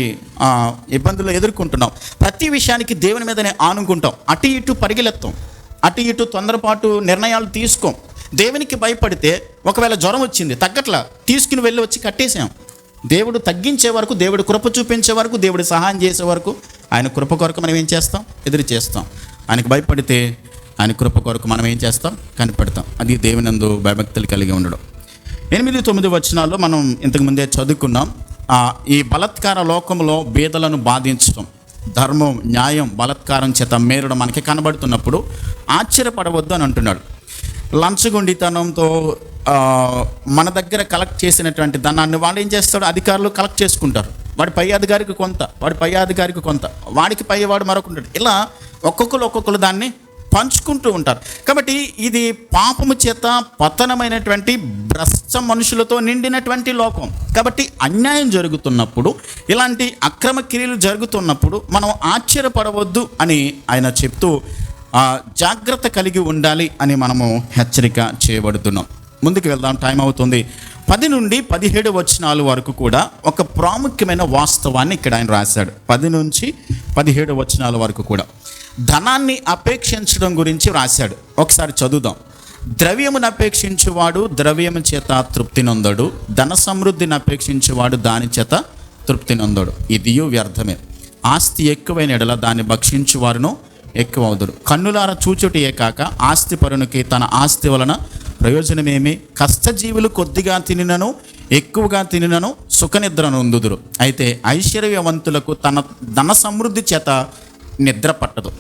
ఇబ్బందులు ఎదుర్కొంటున్నాం, ప్రతి విషయానికి దేవుని మీదనే ఆనుకుంటాం. అటు ఇటు పరిగెలెత్తాం, అటు ఇటు తొందరపాటు నిర్ణయాలు తీసుకోం. దేవునికి భయపడితే ఒకవేళ జ్వరం వచ్చింది, తగ్గట్లా తీసుకుని వెళ్ళి వచ్చి కట్టేసాం. దేవుడు తగ్గించే వరకు, దేవుడు కృప చూపించే వరకు, దేవుడు సహాయం చేసే వరకు ఆయన కృప కొరకు మనం ఏం చేస్తాం? ఎదురు చేస్తాం. ఆయనకు భయపడితే ఆయన కృప కొరకు మనం ఏం చేస్తాం? కనిపెడతాం. అది దేవునందు భయభక్తులు కలిగి ఉండడం. 8-9 వచనాల్లో మనం ఇంతకుముందే చదువుకున్నాం. ఈ బలత్కార లోకంలో బీదలను బాధించడం, ధర్మం, న్యాయం, బలత్కారం చేత మేరడం మనకి కనబడుతున్నప్పుడు ఆశ్చర్యపడవద్దు అని అంటున్నాడు. లంచగొండితనంతో మన దగ్గర కలెక్ట్ చేసినటువంటి ధనాన్ని వాడు ఏం చేస్తాడు? అధికారులు కలెక్ట్ చేసుకుంటారు. వాడి పై అధికారికి కొంత, వాడి పై అధికారికి కొంత, వాడికి పై వాడు మరొకుంటాడు. ఇలా ఒక్కొక్కరు దాన్ని పంచుకుంటూ ఉంటారు. కాబట్టి ఇది పాపము చేత పతనమైనటువంటి భ్రష్ట మనుషులతో నిండినటువంటి లోకం. కాబట్టి అన్యాయం జరుగుతున్నప్పుడు, ఇలాంటి అక్రమ క్రియలు జరుగుతున్నప్పుడు మనం ఆశ్చర్యపడవద్దు అని ఆయన చెప్తూ జాగ్రత్త కలిగి ఉండాలి అని మనము హెచ్చరిక చేయబడుతున్నాం. ముందుకు వెళ్దాం, టైం అవుతుంది. 10 నుండి 17 వచనాల వరకు కూడా ఒక ప్రాముఖ్యమైన వాస్తవాన్ని ఇక్కడ ఆయన రాశాడు. 10 నుంచి 17 వచనాల వరకు కూడా ధనాన్ని అపేక్షించడం గురించి రాశాడు. ఒకసారి చదువుదాం. ద్రవ్యమును అపేక్షించేవాడు ద్రవ్యము చేత తృప్తి నొందడు, ధన సమృద్ధిని అపేక్షించేవాడు దాని చేత తృప్తి నొందడు. ఇదియు వ్యర్థమే. ఆస్తి ఎక్కువైన ఎడల దాన్ని భక్షించువారును ఎక్కువ అవుతాడు. కన్నులార చూచుటయే కాక ఆస్తి పరునికి తన ఆస్తి వలన ప్రయోజనమేమి? కష్టజీవులు కొద్దిగా తినినను ఎక్కువగా తినినను సుఖనిద్ర నొందుదురు. అయితే ఐశ్వర్యవంతులకు తన ధన సమృద్ధి చేత నిద్ర పట్టదు.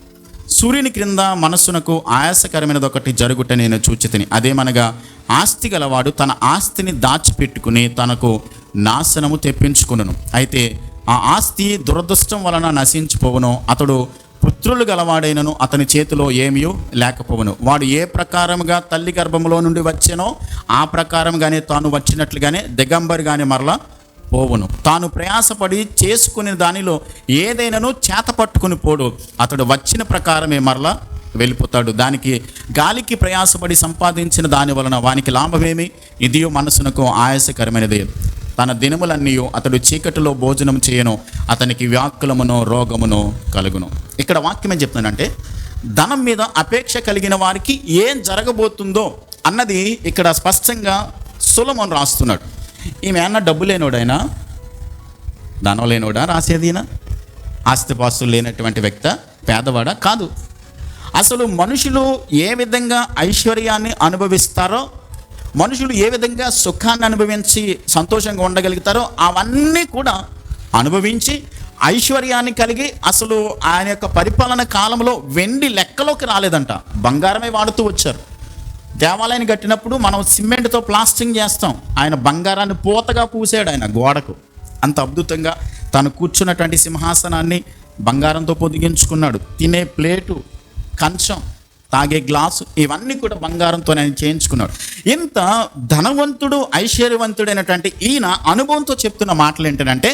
సూర్యుని క్రింద మనస్సునకు ఆయాసకరమైనది ఒకటి జరుగుట నేను చూచితిని. అదేమనగా ఆస్తి గలవాడు తన ఆస్తిని దాచిపెట్టుకుని తనకు నాశనము తెప్పించుకును. అయితే ఆ ఆస్తి దురదృష్టం వలన నశించిపోవును. అతడు పుత్రులు గలవాడైనను అతని చేతిలో ఏమీ లేకపోవును. వాడు ఏ ప్రకారముగా తల్లి గర్భంలో నుండి వచ్చానో ఆ ప్రకారంగానే తాను వచ్చినట్లుగానే దిగంబరిగానే మరలా పోవును. తాను ప్రయాసపడి చేసుకునే దానిలో ఏదైనాను చేత పట్టుకుని పోడు. అతడు వచ్చిన ప్రకారమే మరలా వెళ్ళిపోతాడు. దానికి గాలికి ప్రయాసపడి సంపాదించిన దాని వలన వానికి లాభమేమి? ఇదియో మనసునకు ఆయాసకరమైనది. తన దినములన్నీ అతడు చీకటిలో భోజనం చేయను, అతనికి వ్యాకులమును రోగమును కలుగును. ఇక్కడ వాక్యం ఏం చెప్తున్నానంటే, ధనం మీద అపేక్ష కలిగిన వారికి ఏం జరగబోతుందో అన్నది ఇక్కడ స్పష్టంగా సొలొమోను రాస్తున్నాడు. ఈమె అన్న డబ్బు లేనోడైనా, ధనం లేనోడా రాసేదినా? ఆస్తిపాస్తులు లేనటువంటి వ్యక్తి పేదవాడా? కాదు. అసలు మనుషులు ఏ విధంగా ఐశ్వర్యాన్ని అనుభవిస్తారో, మనుషులు ఏ విధంగా సుఖాన్ని అనుభవించి సంతోషంగా ఉండగలుగుతారో అవన్నీ కూడా అనుభవించి ఐశ్వర్యాన్ని కలిగి అసలు ఆయన యొక్క పరిపాలన కాలంలో వెండి లెక్కలోకి రాలేదంట, బంగారమే వాడుతూ వచ్చారు. దేవాలయాన్ని కట్టినప్పుడు మనం సిమెంట్తో ప్లాస్టింగ్ చేస్తాం, ఆయన బంగారాన్ని పూతగా పూసాడు ఆయన గోడకు. అంత అద్భుతంగా తను కూర్చున్నటువంటి సింహాసనాన్ని బంగారంతో పొదిగించుకున్నాడు. తినే ప్లేటు, కంచం తాగే గ్లాసు ఇవన్నీ కూడా బంగారంతో ఆయన చేయించుకున్నాడు. ఇంత ధనవంతుడు ఐశ్వర్యవంతుడైనటువంటి ఈయన అనుభవంతో చెప్తున్న మాటలు ఏంటంటే,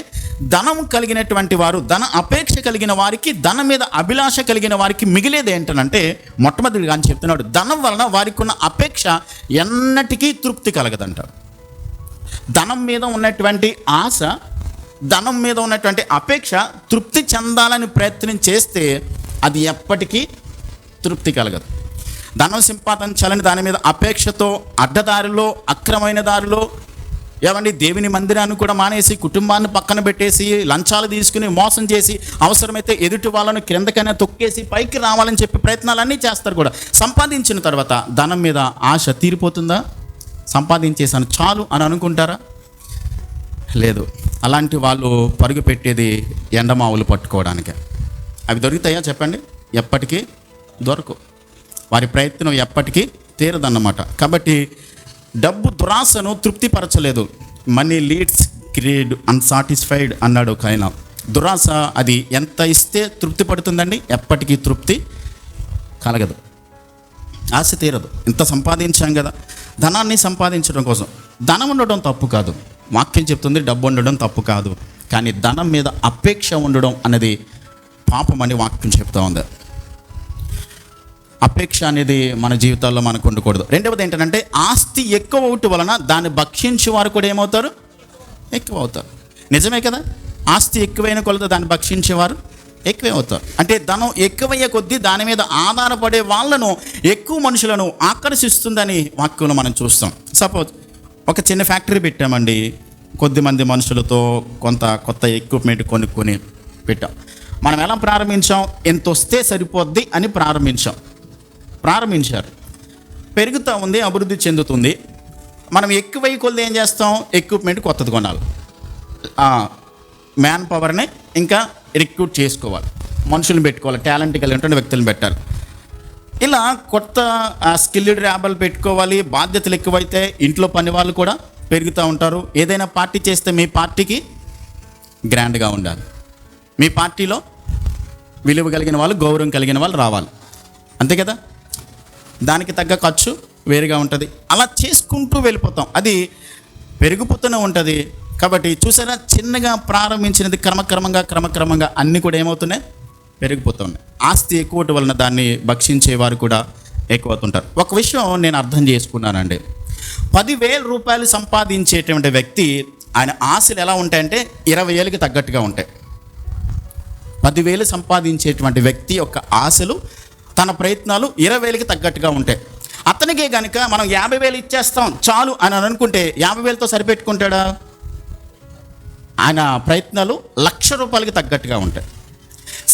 ధనం కలిగినటువంటి వారు, ధన అపేక్ష కలిగిన వారికి, ధనం మీద అభిలాష కలిగిన వారికి మిగిలేది ఏంటనంటే, మొట్టమొదటిగా అని చెప్తున్నాడు, ధనం వలన వారికి ఉన్న అపేక్ష ఎన్నటికీ తృప్తి కలగదంటాడు. ధనం మీద ఉన్నటువంటి ఆశ, ధనం మీద ఉన్నటువంటి అపేక్ష తృప్తి చెందాలని ప్రయత్నం చేస్తే అది ఎప్పటికీ తృప్తి కలగదు. ధనం సంపాదించాలని దాని మీద అపేక్షతో అడ్డదారిలో, అక్రమైన దారిలో, ఏమండి దేవుని మందిరాన్ని కూడా మానేసి, కుటుంబాన్ని పక్కన పెట్టేసి, లంచాలు తీసుకుని మోసం చేసి, అవసరమైతే ఎదుటి వాళ్ళను క్రిందకైనా తొక్కేసి పైకి రావాలని చెప్పి ప్రయత్నాలన్నీ చేస్తారు కూడా. సంపాదించిన తర్వాత ధనం మీద ఆశ తీరిపోతుందా? సంపాదించేసాను చాలు అని అనుకుంటారా? లేదు. అలాంటి వాళ్ళు పరుగు పెట్టేది ఎండమావులు పట్టుకోవడానికే. అవి దొరుకుతాయా చెప్పండి? ఎప్పటికీ దొరకవు. వారి ప్రయత్నం ఎప్పటికీ తీరదన్నమాట. కాబట్టి డబ్బు దురాశను తృప్తిపరచలేదు. మనీ లీడ్స్ గ్రీడ్ అన్సాటిస్ఫైడ్ అన్నాడు ఒక ఆయన. దురాశ అది ఎంత ఇస్తే తృప్తి పడుతుందండి? ఎప్పటికీ తృప్తి కలగదు, ఆశ తీరదు. ఇంత సంపాదించాం కదా, ధనాన్ని సంపాదించడం కోసం. ధనం ఉండడం తప్పు కాదు, వాక్యం చెప్తుంది డబ్బు ఉండడం తప్పు కాదు. కానీ ధనం మీద అపేక్ష ఉండడం అనేది పాపం అని వాక్యం చెప్తా ఉంది. అపేక్ష అనేది మన జీవితాల్లో మనకు ఉండకూడదు. రెండవది ఏంటంటే, ఆస్తి ఎక్కువ అవటం వలన దాన్ని భక్షించే వారు కూడా ఏమవుతారు? ఎక్కువ అవుతారు. నిజమే కదా? ఆస్తి ఎక్కువైన కొలత దాన్ని భక్షించేవారు ఎక్కువే అవుతారు. అంటే ధనం ఎక్కువయ్యే కొద్దీ దాని మీద ఆధారపడే వాళ్ళను, ఎక్కువ మనుషులను ఆకర్షిస్తుందని వాక్యంలో మనం చూస్తాం. సపోజ్ ఒక చిన్న ఫ్యాక్టరీ పెట్టామండి, కొద్దిమంది మనుషులతో కొంత కొత్త ఎక్విప్మెంట్ కొనుక్కొని పెట్టాం. మనం ఎలా ప్రారంభించాం? ఎంత వస్తే సరిపోద్ది అని ప్రారంభించారు. పెరుగుతూ ఉంది, అభివృద్ధి చెందుతుంది. మనం ఎక్కువై కొద్ది ఏం చేస్తాం? ఎక్విప్మెంట్ కొత్తది కొనాలి, మ్యాన్ పవర్ని ఇంకా రిక్రూట్ చేసుకోవాలి, మనుషులను పెట్టుకోవాలి, టాలెంట్ కలిగినటువంటి వ్యక్తులను పెట్టాలి. ఇలా కొత్త స్కిల్డ్ ర్యాబల్ పెట్టుకోవాలి. బాధ్యతలు ఎక్కువైతే ఇంట్లో పని వాళ్ళు కూడా పెరుగుతూ ఉంటారు. ఏదైనా పార్టీ చేస్తే మీ పార్టీకి గ్రాండ్గా ఉండాలి, మీ పార్టీలో విలువ కలిగిన వాళ్ళు, గౌరవం కలిగిన వాళ్ళు రావాలి, అంతే కదా? దానికి తగ్గ ఖర్చు వేరుగా ఉంటుంది. అలా చేసుకుంటూ వెళ్ళిపోతాం, అది పెరిగిపోతూనే ఉంటుంది. కాబట్టి చూసారా, చిన్నగా ప్రారంభించినది క్రమక్రమంగా అన్నీ కూడా ఏమవుతున్నాయి? పెరిగిపోతున్నాయి. ఆస్తి ఎక్కువ వలన దాన్ని భక్షించేవారు కూడా ఎక్కువ అవుతుంటారు. ఒక విషయం నేను అర్థం చేసుకున్నానండి. 10,000 రూపాయలు సంపాదించేటువంటి వ్యక్తి, ఆయన ఆశలు ఎలా ఉంటాయంటే 20,000కి తగ్గట్టుగా ఉంటాయి. 10,000 సంపాదించేటువంటి వ్యక్తి యొక్క ఆశలు, తన ప్రయత్నాలు 20,000కి తగ్గట్టుగా ఉంటాయి. అతనికే కనుక మనం 50,000 ఇచ్చేస్తాం చాలు అని అనుకుంటే 50,000తో సరిపెట్టుకుంటాడా? ఆయన ప్రయత్నాలు 1,00,000 రూపాయలకి తగ్గట్టుగా ఉంటాయి.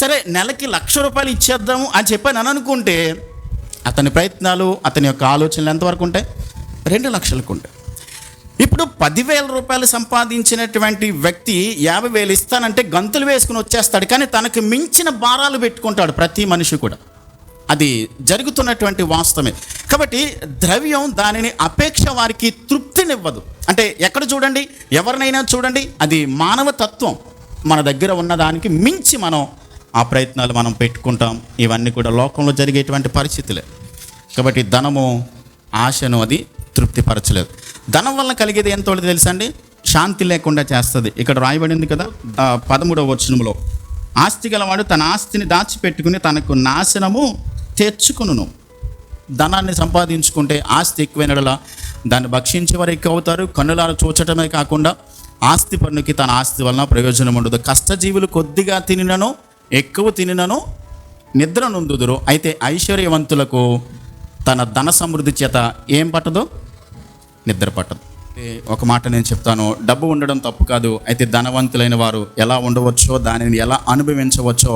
సరే, నెలకి 1,00,000 రూపాయలు ఇచ్చేద్దాము అని చెప్పి అనుకుంటే అతని ప్రయత్నాలు, అతని యొక్క ఆలోచనలు ఎంతవరకు ఉంటాయి? 2,00,000కు ఉంటాయి. ఇప్పుడు 10,000 రూపాయలు సంపాదించినటువంటి వ్యక్తి 50,000 ఇస్తానంటే గంతులు వేసుకుని వచ్చేస్తాడు. కానీ తనకు మించిన భారాలు పెట్టుకుంటాడు ప్రతి మనిషి కూడా. అది జరుగుతున్నటువంటి వాస్తవమే. కాబట్టి ద్రవ్యం దానిని అపేక్ష వారికి తృప్తినివ్వదు. అంటే ఎక్కడ చూడండి, ఎవరినైనా చూడండి, అది మానవ తత్వం. మన దగ్గర ఉన్న దానికి మించి మనం ఆ ప్రయత్నాలు మనం పెట్టుకుంటాం. ఇవన్నీ కూడా లోకంలో జరిగేటువంటి పరిస్థితులే. కాబట్టి ధనము ఆశను అది తృప్తిపరచలేదు. ధనం వల్ల కలిగేది ఎంతో తెలుసా అండి? శాంతి లేకుండా చేస్తుంది. ఇక్కడ రాయబడింది కదా 13వ వచనంలో, ఆస్తి గలవాడు తన ఆస్తిని దాచిపెట్టుకుని తనకు నాశనము తెచ్చుకును. ధనాన్ని సంపాదించుకుంటే ఆస్తి ఎక్కువైనలా దాన్ని భక్షించే వారు ఎక్కువ అవుతారు. కన్నులారా చూచటమే కాకుండా ఆస్తి పన్నుకి తన ఆస్తి వలన ప్రయోజనం ఉండదు. కష్టజీవులు కొద్దిగా తినినను, ఎక్కువ తినినను నిద్ర నొందుదురు. అయితే ఐశ్వర్యవంతులకు తన ధన సమృద్ధి చేత ఏం పట్టదు? నిద్ర పట్టదు. ఒక మాట నేను చెప్తాను, డబ్బు ఉండడం తప్పు కాదు. అయితే ధనవంతులైన వారు ఎలా ఉండవచ్చో, దానిని ఎలా అనుభవించవచ్చో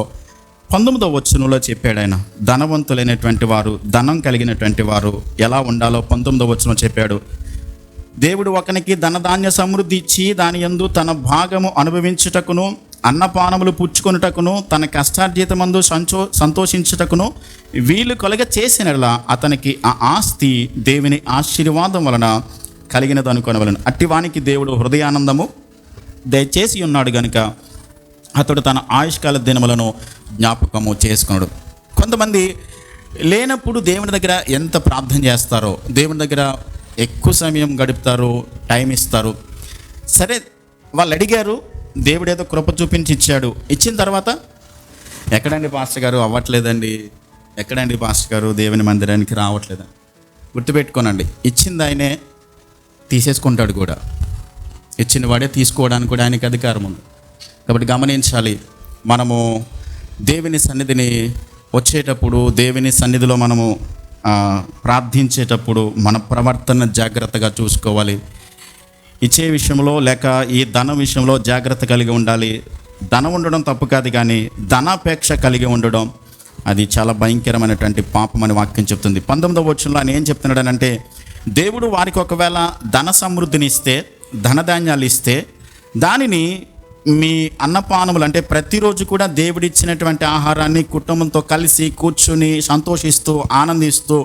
19వ వచనంలో చెప్పాడు ఆయన. ధనవంతులైనటువంటి వారు, ధనం కలిగినటువంటి వారు ఎలా ఉండాలో 19వ వచనం చెప్పాడు. దేవుడు ఒకనికి ధనధాన్య సమృద్ధి ఇచ్చి దాని యందు తన భాగము అనుభవించుటకును, అన్నపానములు పుచ్చుకొనుటకును, తన కష్టార్జితమందు సంతోషించుటకును వీలు కలుగ చేసినలా అతనికి ఆ ఆస్తి దేవుని ఆశీర్వాదం వలన కలిగినది అనుకొనవలెను. అట్టివానికి దేవుడు హృదయానందము దయచేసి ఉన్నాడు గనుక అతడు తన ఆయుష్కాల దినములను జ్ఞాపకము చేసుకున్నాడు. కొంతమంది లేనప్పుడు దేవుని దగ్గర ఎంత ప్రార్థన చేస్తారో, దేవుని దగ్గర ఎక్కువ సమయం గడుపుతారు, టైం ఇస్తారు. సరే, వాళ్ళు అడిగారు, దేవుడు ఏదో కృప చూపించి ఇచ్చాడు. ఇచ్చిన తర్వాత ఎక్కడండి పాస్టర్ గారు అవ్వట్లేదండి, ఎక్కడండి పాస్టర్ గారు దేవుని మందిరానికి రావట్లేదండి. గుర్తుపెట్టుకోనండి, ఇచ్చింది ఆయనే తీసేసుకుంటాడు కూడా. ఇచ్చిన వాడే తీసుకోవడానికి కూడా ఆయనకి అధికారం ఉంది. కాబట్టి గమనించాలి, మనము దేవుని సన్నిధిని వచ్చేటప్పుడు, దేవుని సన్నిధిలో మనము ప్రార్థించేటప్పుడు మన ప్రవర్తన జాగ్రత్తగా చూసుకోవాలి. ఇచ్చే విషయంలో లేక ఈ ధనం విషయంలో జాగ్రత్త కలిగి ఉండాలి. ధనం ఉండడం తప్పు కాదు, కానీ ధనాపేక్ష కలిగి ఉండడం అది చాలా భయంకరమైనటువంటి పాపం అని వాక్యం చెప్తుంది. 19వ వచనంలో ఆయన ఏం చెప్తున్నాడనంటే, దేవుడు వారికి ఒకవేళ ధన సమృద్ధిని ఇస్తే, ధనధాన్యాలు ఇస్తే, దానిని మీ అన్నపానములు అంటే ప్రతిరోజు కూడా దేవుడిచ్చినటువంటి ఆహారాన్ని కుటుంబంతో కలిసి కూర్చుని సంతోషిస్తూ ఆనందిస్తూ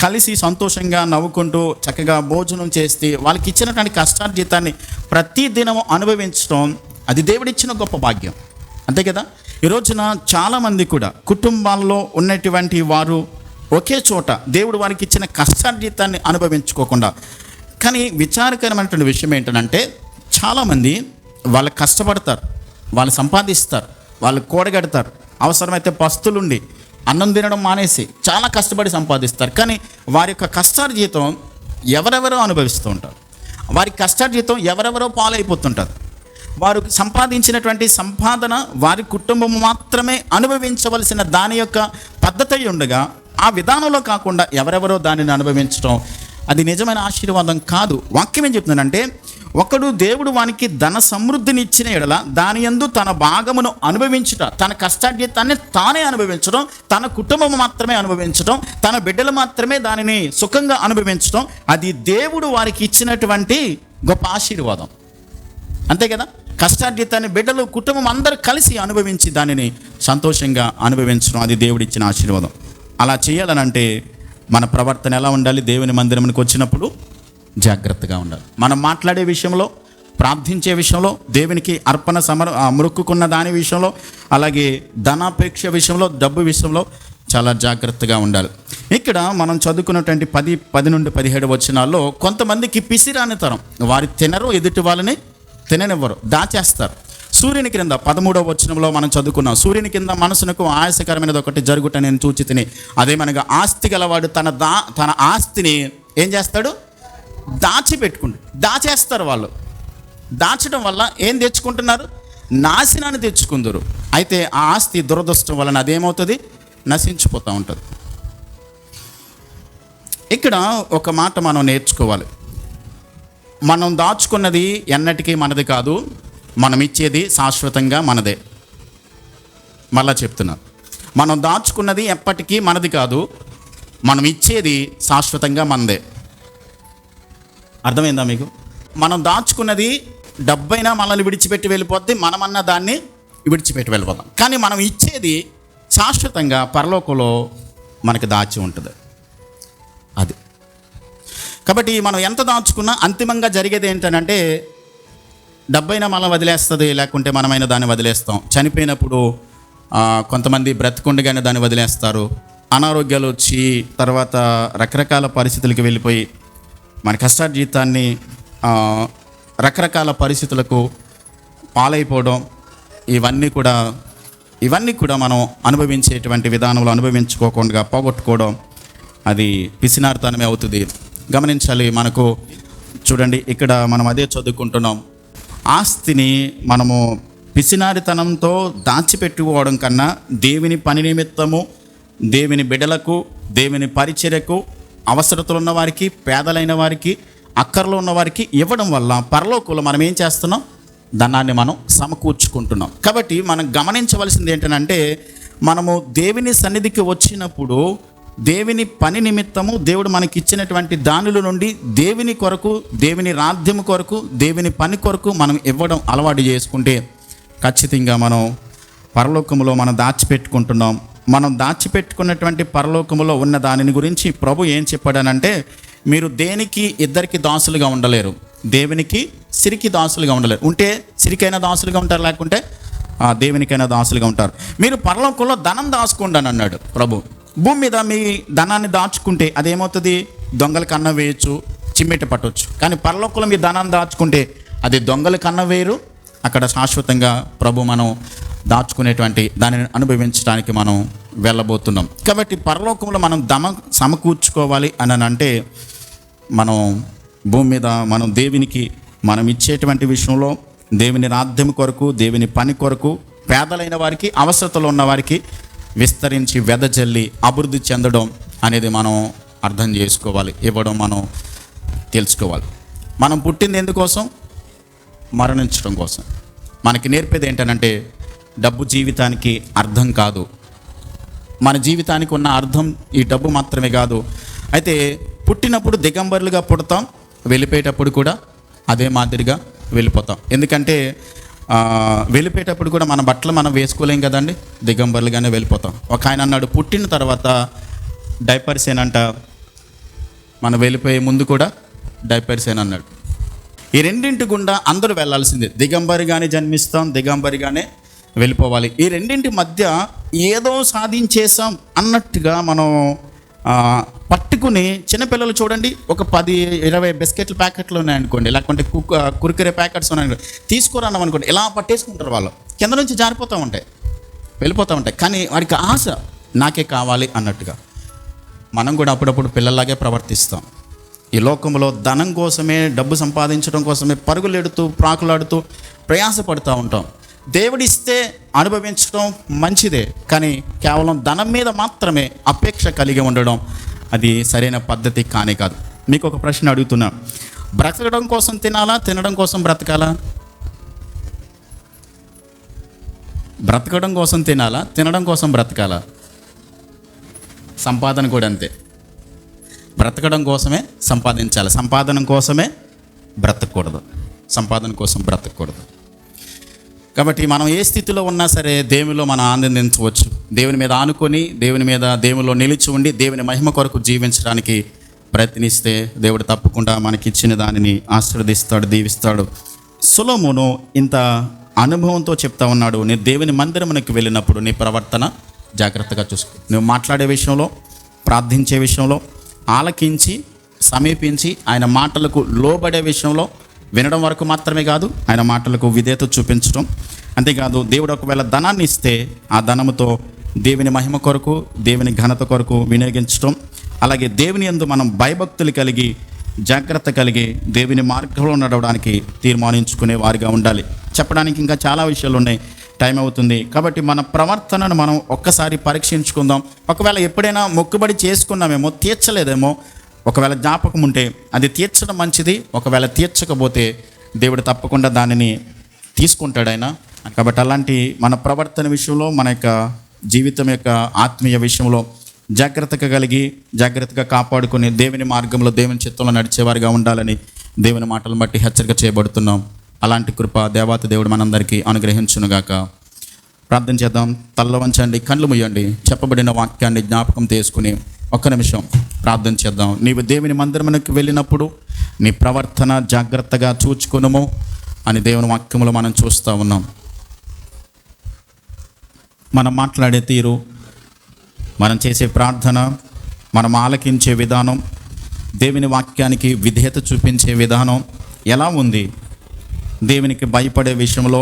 కలిసి సంతోషంగా నవ్వుకుంటూ చక్కగా భోజనం చేస్తే వాళ్ళకి ఇచ్చినటువంటి కష్టార్జితాన్ని ప్రతి దినము అనుభవించడం అది దేవుడిచ్చిన గొప్ప భాగ్యం. అంతే కదా. ఈ రోజున చాలామంది కూడా కుటుంబాల్లో ఉన్నటువంటి వారు ఒకే చోట దేవుడు వారికి ఇచ్చిన కష్టార్జితాన్ని అనుభవించుకోకుండా, కానీ విచారకరమైనటువంటి విషయం ఏంటంటే, చాలామంది వాళ్ళు కష్టపడతారు, వాళ్ళు సంపాదిస్తారు, వాళ్ళు కూడగడతారు, అవసరమైతే పస్తులుండి అన్నం తినడం మానేసి చాలా కష్టపడి సంపాదిస్తారు. కానీ వారి యొక్క కష్టార్జితం ఎవరెవరో అనుభవిస్తూ ఉంటారు. వారి కష్టార్జితం ఎవరెవరో పాలైపోతుంటారు. వారు సంపాదించినటువంటి సంపాదన వారి కుటుంబం మాత్రమే అనుభవించవలసిన దాని యొక్క పద్ధతి ఉండగా, ఆ విధానంలో కాకుండా ఎవరెవరో దానిని అనుభవించడం అది నిజమైన ఆశీర్వాదం కాదు. వాక్యం ఏం చెప్తుందంటే, ఒకడు దేవుడు వానికి ధన సమృద్ధిని ఇచ్చిన ఎడల దాని యందు తన భాగమును అనుభవించుట, తన కష్టార్జితాన్ని తానే అనుభవించడం, తన కుటుంబం మాత్రమే అనుభవించడం, తన బిడ్డలు మాత్రమే దానిని సుఖంగా అనుభవించడం, అది దేవుడు వారికి ఇచ్చినటువంటి గొప్ప ఆశీర్వాదం. అంతే కదా. కష్టార్జితాన్ని బిడ్డలు కుటుంబం అందరూ కలిసి అనుభవించి దానిని సంతోషంగా అనుభవించడం అది దేవుడిచ్చిన ఆశీర్వాదం. అలా చేయాలనంటే మన ప్రవర్తన ఎలా ఉండాలి? దేవుని మందిరానికి వచ్చినప్పుడు జాగ్రత్తగా ఉండాలి. మనం మాట్లాడే విషయంలో, ప్రార్థించే విషయంలో, దేవునికి అర్పణ మొక్కుకున్న దాని విషయంలో, అలాగే ధనాపేక్ష విషయంలో, డబ్బు విషయంలో చాలా జాగ్రత్తగా ఉండాలి. ఇక్కడ మనం చదువుకున్నటువంటి 10 నుండి 17 వచనాల్లో కొంతమందికి పిసిరాని తరం, వారి తినరు, ఎదుటి వాళ్ళని తిననివ్వరు, దాచేస్తారు. సూర్యుని క్రింద 13వ వచనంలో మనం చదువుకున్నాం, సూర్యుని కింద మనసునకు ఆయాసకరమైనది ఒకటి జరుగుట నేను చూచి తిని, అదేమనగా ఆస్తి గలవాడు తన ఆస్తిని ఏం చేస్తాడు? దాచేస్తారు. వాళ్ళు దాచడం వల్ల ఏం తెచ్చుకుంటున్నారు? నాశనాన్ని తెచ్చుకుందరు. అయితే ఆ ఆస్తి దురదృష్టం వలన అదేమవుతుంది? నశించిపోతూ ఉంటుంది. ఇక్కడ ఒక మాట మనం నేర్చుకోవాలి. మనం దాచుకున్నది ఎన్నటికీ మనది కాదు, మనం ఇచ్చేది శాశ్వతంగా మనదే. మళ్ళా చెప్తున్నా, మనం దాచుకున్నది ఎప్పటికీ మనది కాదు, మనం ఇచ్చేది శాశ్వతంగా మనదే. అర్థమైందా మీకు? మనం దాచుకున్నది డబ్బైనా మనల్ని విడిచిపెట్టి వెళ్ళిపోద్ది, మనమన్నా దాన్ని విడిచిపెట్టి వెళ్ళిపోతాం. కానీ మనం ఇచ్చేది శాశ్వతంగా పరలోకంలో మనకి దాచి ఉంటుంది. అది కాబట్టి మనం ఎంత దాచుకున్నా అంతిమంగా జరిగేది ఏంటంటే, డబ్బైనా మనం వదిలేస్తుంది, లేకుంటే మనమైనా దాన్ని వదిలేస్తాం. చనిపోయినప్పుడు కొంతమంది బ్రతికుండగానే దాన్ని వదిలేస్తారు. అనారోగ్యాలు వచ్చి తర్వాత రకరకాల పరిస్థితులకు వెళ్ళిపోయి మన కష్టార్జితాన్ని రకరకాల పరిస్థితులకు పాలైపోవడం, ఇవన్నీ కూడా మనం అనుభవించేటువంటి విధానంలో అనుభవించుకోకుండా పోగొట్టుకోవడం అది పిసినారితనమే అవుతుంది. గమనించాలి. మనకు చూడండి, ఇక్కడ మనం అదే చదువుకుంటున్నాం, ఆస్తిని మనము పిసినారితనంతో దాచిపెట్టుకోవడం కన్నా దేవుని పని నిమిత్తము, దేవుని బిడ్డలకు, దేవుని పరిచర్యకు, అవసరతలు ఉన్న వారికి, పేదలైన వారికి, అక్కర్లో ఉన్న వారికి ఇవ్వడం వల్ల పరలోకంలో మనం ఏం చేస్తున్నాం? ధనాన్ని మనం సమకూర్చుకుంటున్నాం. కాబట్టి మనం గమనించవలసింది ఏంటంటే, మనము దేవుని సన్నిధికి వచ్చినప్పుడు దేవుని పని నిమిత్తము దేవుడు మనకి ఇచ్చినటువంటి దానిలో నుండి దేవుని కొరకు, దేవుని రాజ్యము కొరకు, దేవుని పని కొరకు మనం ఇవ్వడం అలవాటు చేసుకుంటే ఖచ్చితంగా మనం పరలోకములో మనం దాచిపెట్టుకుంటున్నాం. మనం దాచిపెట్టుకున్నటువంటి పరలోకములో ఉన్న దానిని గురించి ప్రభు ఏం చెప్పాడనంటే, మీరు దేనికి ఇద్దరికి దాసులుగా ఉండలేరు, దేవునికి సిరికి దాసులుగా ఉండలేరు. ఉంటే సిరికైనా దాసులుగా ఉంటారు, లేకుంటే దేవునికైనా దాసులుగా ఉంటారు. మీరు పరలోకంలో ధనం దాచుకోండి అని అన్నాడు ప్రభు. భూమి మీద మీ ధనాన్ని దాచుకుంటే అదేమవుతుంది? దొంగల కన్న వేయచ్చు, చిమ్మెట పట్టవచ్చు. కానీ పరలోకంలో మీ ధనాన్ని దాచుకుంటే అది దొంగల కన్న వేరు, అక్కడ శాశ్వతంగా ప్రభు మనం దాచుకునేటువంటి దానిని అనుభవించడానికి మనం వెళ్ళబోతున్నాం. కాబట్టి పరలోకంలో మనం సమకూర్చుకోవాలి అని అంటే మనం భూమి మీద మనం దేవునికి మనం ఇచ్చేటువంటి విషయంలో దేవుని రాజ్యం కొరకు, దేవుని పని కొరకు, పేదలైన వారికి, అవసరతలో ఉన్న వారికి విస్తరించి వెదజల్లి అభివృద్ధి చెందడం అనేది మనం అర్థం చేసుకోవాలి, ఇవ్వడం మనం తెలుసుకోవాలి. మనం పుట్టింది ఎందుకోసం? మరణించడం కోసం. మనకి నేర్పేది ఏంటనంటే డబ్బు జీవితానికి అర్థం కాదు. మన జీవితానికి ఉన్న అర్థం ఈ డబ్బు మాత్రమే కాదు. అయితే పుట్టినప్పుడు దిగంబరులుగా పుడతాం, వెళ్ళిపోయేటప్పుడు కూడా అదే మాదిరిగా వెళ్ళిపోతాం. ఎందుకంటే వెళ్ళిపోయేటప్పుడు కూడా మన బట్టలు మనం వేసుకోలేం కదండి, దిగంబరులుగానే వెళ్ళిపోతాం. ఒక ఆయన అన్నాడు, పుట్టిన తర్వాత డైపర్స్ ఏనంట, మనం వెళ్ళిపోయే ముందు కూడా డైపర్స్ ఏనన్నాడు. ఈ రెండింటి గుండా అందరూ వెళ్ళాల్సిందే. దిగంబరిగానే జన్మిస్తాం, దిగంబరిగానే వెళ్ళిపోవాలి. ఈ రెండింటి మధ్య ఏదో సాధించేసాం అన్నట్టుగా మనం పట్టుకుని, చిన్నపిల్లలు చూడండి, ఒక 10-20 బిస్కెట్ల ప్యాకెట్లు ఉన్నాయనుకోండి, లేకుంటే కుర్కురే ప్యాకెట్స్ ఉన్నాయనుకోండి, తీసుకురాన్నాం అనుకోండి, ఇలా పట్టేసుకుంటారు. వాళ్ళు కింద నుంచి జారిపోతూ ఉంటాయి, వెళ్ళిపోతూ ఉంటాయి. కానీ వాడికి ఆశ నాకే కావాలి అన్నట్టుగా. మనం కూడా అప్పుడప్పుడు పిల్లల్లాగే ప్రవర్తిస్తాం. ఈ లోకంలో ధనం కోసమే, డబ్బు సంపాదించడం కోసమే పరుగులెడుతూ, ప్రాకులాడుతూ ప్రయాసపడుతూ ఉంటాం. దేవుడిస్తే అనుభవించడం మంచిదే, కానీ కేవలం ధనం మీద మాత్రమే అపేక్ష కలిగి ఉండడం అది సరైన పద్ధతి కానే కాదు. మీకు ఒక ప్రశ్న అడుగుతున్నా, బ్రతకడం కోసం తినాలా, తినడం కోసం బ్రతకాలా? బ్రతకడం కోసం తినాలా, తినడం కోసం బ్రతకాలా? సంపాదన కూడా అంతే. బ్రతకడం కోసమే సంపాదించాలి, సంపాదన కోసమే బ్రతకూడదు, సంపాదన కోసం బ్రతకూడదు. కాబట్టి మనం ఏ స్థితిలో ఉన్నా సరే దేవునిలో మనం ఆనందించవచ్చు. దేవుని మీద ఆనుకొని, దేవునిలో నిలిచి ఉండి, దేవుని మహిమ కొరకు జీవించడానికి ప్రయత్నిస్తే దేవుడు తప్పకుండా మనకిచ్చిన దానిని ఆశీర్వదిస్తాడు, దీవిస్తాడు. సొలొమోను ఇంత అనుభవంతో చెప్తా ఉన్నాడు, నీ దేవుని మందిరమునకు వెళ్ళినప్పుడు నీ ప్రవర్తన జాగ్రత్తగా చూసుకో. నువ్వు మాట్లాడే విషయంలో, ప్రార్థించే విషయంలో, ఆలకించి సమీపించి ఆయన మాటలకు లోబడే విషయంలో, వినడం వరకు మాత్రమే కాదు, ఆయన మాటలకు విధేయత చూపించడం. అంతేకాదు, దేవుడు ఒకవేళ ధనాన్ని ఇస్తే ఆ ధనముతో దేవుని మహిమ కొరకు, దేవుని ఘనత కొరకు వినియోగించడం. అలాగే దేవుని యందు మనం భయభక్తులు కలిగి, జాగ్రత్త కలిగి దేవుని మార్గంలో నడవడానికి తీర్మానించుకునే వారిగా ఉండాలి. చెప్పడానికి ఇంకా చాలా విషయాలు ఉన్నాయి, టైం అవుతుంది. కాబట్టి మన ప్రవర్తనను మనం ఒక్కసారి పరీక్షించుకుందాం. ఒకవేళ ఎప్పుడైనా మొక్కుబడి చేసుకున్నామేమో, తీర్చలేదేమో, ఒకవేళ జ్ఞాపకం ఉంటే అది తీర్చడం మంచిది. ఒకవేళ తీర్చకపోతే దేవుడు తప్పకుండా దానిని తీసుకుంటాడు ఆయన. కాబట్టి అలాంటి మన ప్రవర్తన విషయంలో, మన యొక్క జీవితం యొక్క ఆత్మీయ విషయంలో జాగ్రత్తగా కాపాడుకొని దేవుని మార్గంలో, దేవుని చిత్తంలో నడిచేవారిగా ఉండాలని దేవుని మాటలను బట్టి హెచ్చరిక చేయబడుతున్నాం. అలాంటి కృప దేవాతి దేవుడు మనందరికీ అనుగ్రహించునుగాక. ప్రార్థన చేద్దాం. తల్ల వంచండి, కళ్ళు ముయ్యండి. చెప్పబడిన వాక్యాన్ని జ్ఞాపకం చేసుకుని ఒక్క నిమిషం ప్రార్థన చేద్దాం. నీవు దేవుని మందిరమునకు వెళ్ళినప్పుడు నీ ప్రవర్తన జాగ్రత్తగా చూచుకొనుము అని దేవుని వాక్యములో మనం చూస్తూ ఉన్నాం. మనం మాట్లాడే తీరు, మనం చేసే ప్రార్థన, మనం ఆలకించే విధానం, దేవుని వాక్యానికి విధేయత చూపించే విధానం ఎలా ఉంది? దేవునికి భయపడే విషయంలో,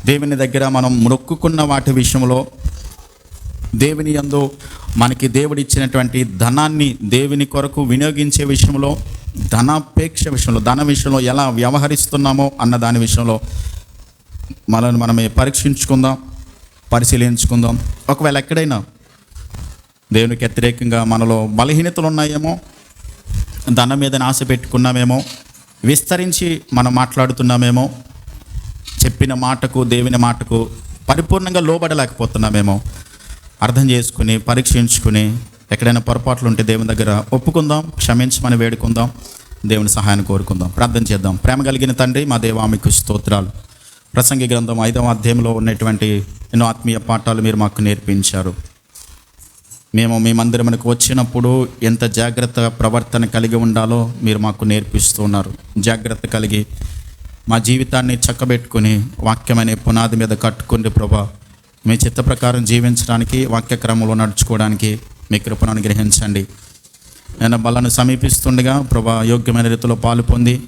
దేవుని దగ్గర మనం మొక్కుకున్న వాటి విషయంలో, దేవుని యందు మనకి దేవుడు ఇచ్చినటువంటి ధనాన్ని దేవుని కొరకు వినియోగించే విషయంలో, ధనాపేక్ష విషయంలో, ధన విషయంలో ఎలా వ్యవహరిస్తున్నామో అన్న దాని విషయంలో మనమే పరీక్షించుకుందాం, పరిశీలించుకుందాం. ఒకవేళ ఎక్కడైనా దేవునికి వ్యతిరేకంగా మనలో బలహీనతలు ఉన్నాయేమో, ధనం మీద ఆశ పెట్టుకున్నామేమో, విస్తరించి మనం మాట్లాడుతున్నామేమో, చెప్పిన మాటకు, దేవుని మాటకు పరిపూర్ణంగా లోబడలేకపోతున్నామేమో అర్థం చేసుకుని, పరీక్షించుకుని, ఎక్కడైనా పొరపాట్లు ఉంటే దేవుని దగ్గర ఒప్పుకుందాం, క్షమించమని వేడుకుందాం, దేవుని సహాయాన్ని కోరుకుందాం. ప్రార్థన చేద్దాం. ప్రేమ కలిగిన తండ్రి, మా దేవా మీకు స్తోత్రాలు. ప్రసంగి గ్రంథం 5వ అధ్యాయంలో ఉన్నటువంటి ఎన్నో ఆత్మీయ పాఠాలు మీరు మాకు నేర్పించారు. మేము మీ మందిరమునకు వచ్చినప్పుడు ఎంత జాగ్రత్త ప్రవర్తన కలిగి ఉండాలో మీరు మాకు నేర్పిస్తూ ఉన్నారు. జాగ్రత్త కలిగి మా జీవితాన్ని చక్కబెట్టుకుని వాక్యమనే పునాది మీద కట్టుకుని ప్రభా మీ చిత్త ప్రకారం జీవించడానికి, వాక్యక్రమంలో నడుచుకోవడానికి మీ కృపను అనుగ్రహించండి. నేను బలను సమీపిస్తుండగా ప్రభా యోగ్యమైన రీతిలో పాలు పొంది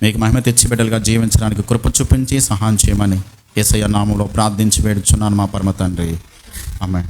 మీకు మహిమ తెచ్చిబిడ్డలుగా జీవించడానికి కృప చూపించి సహాయం చేయమని యేసయ్య నామములో ప్రార్థించి వేడుచున్నాను మా పరమ తండ్రి. ఆమేన్.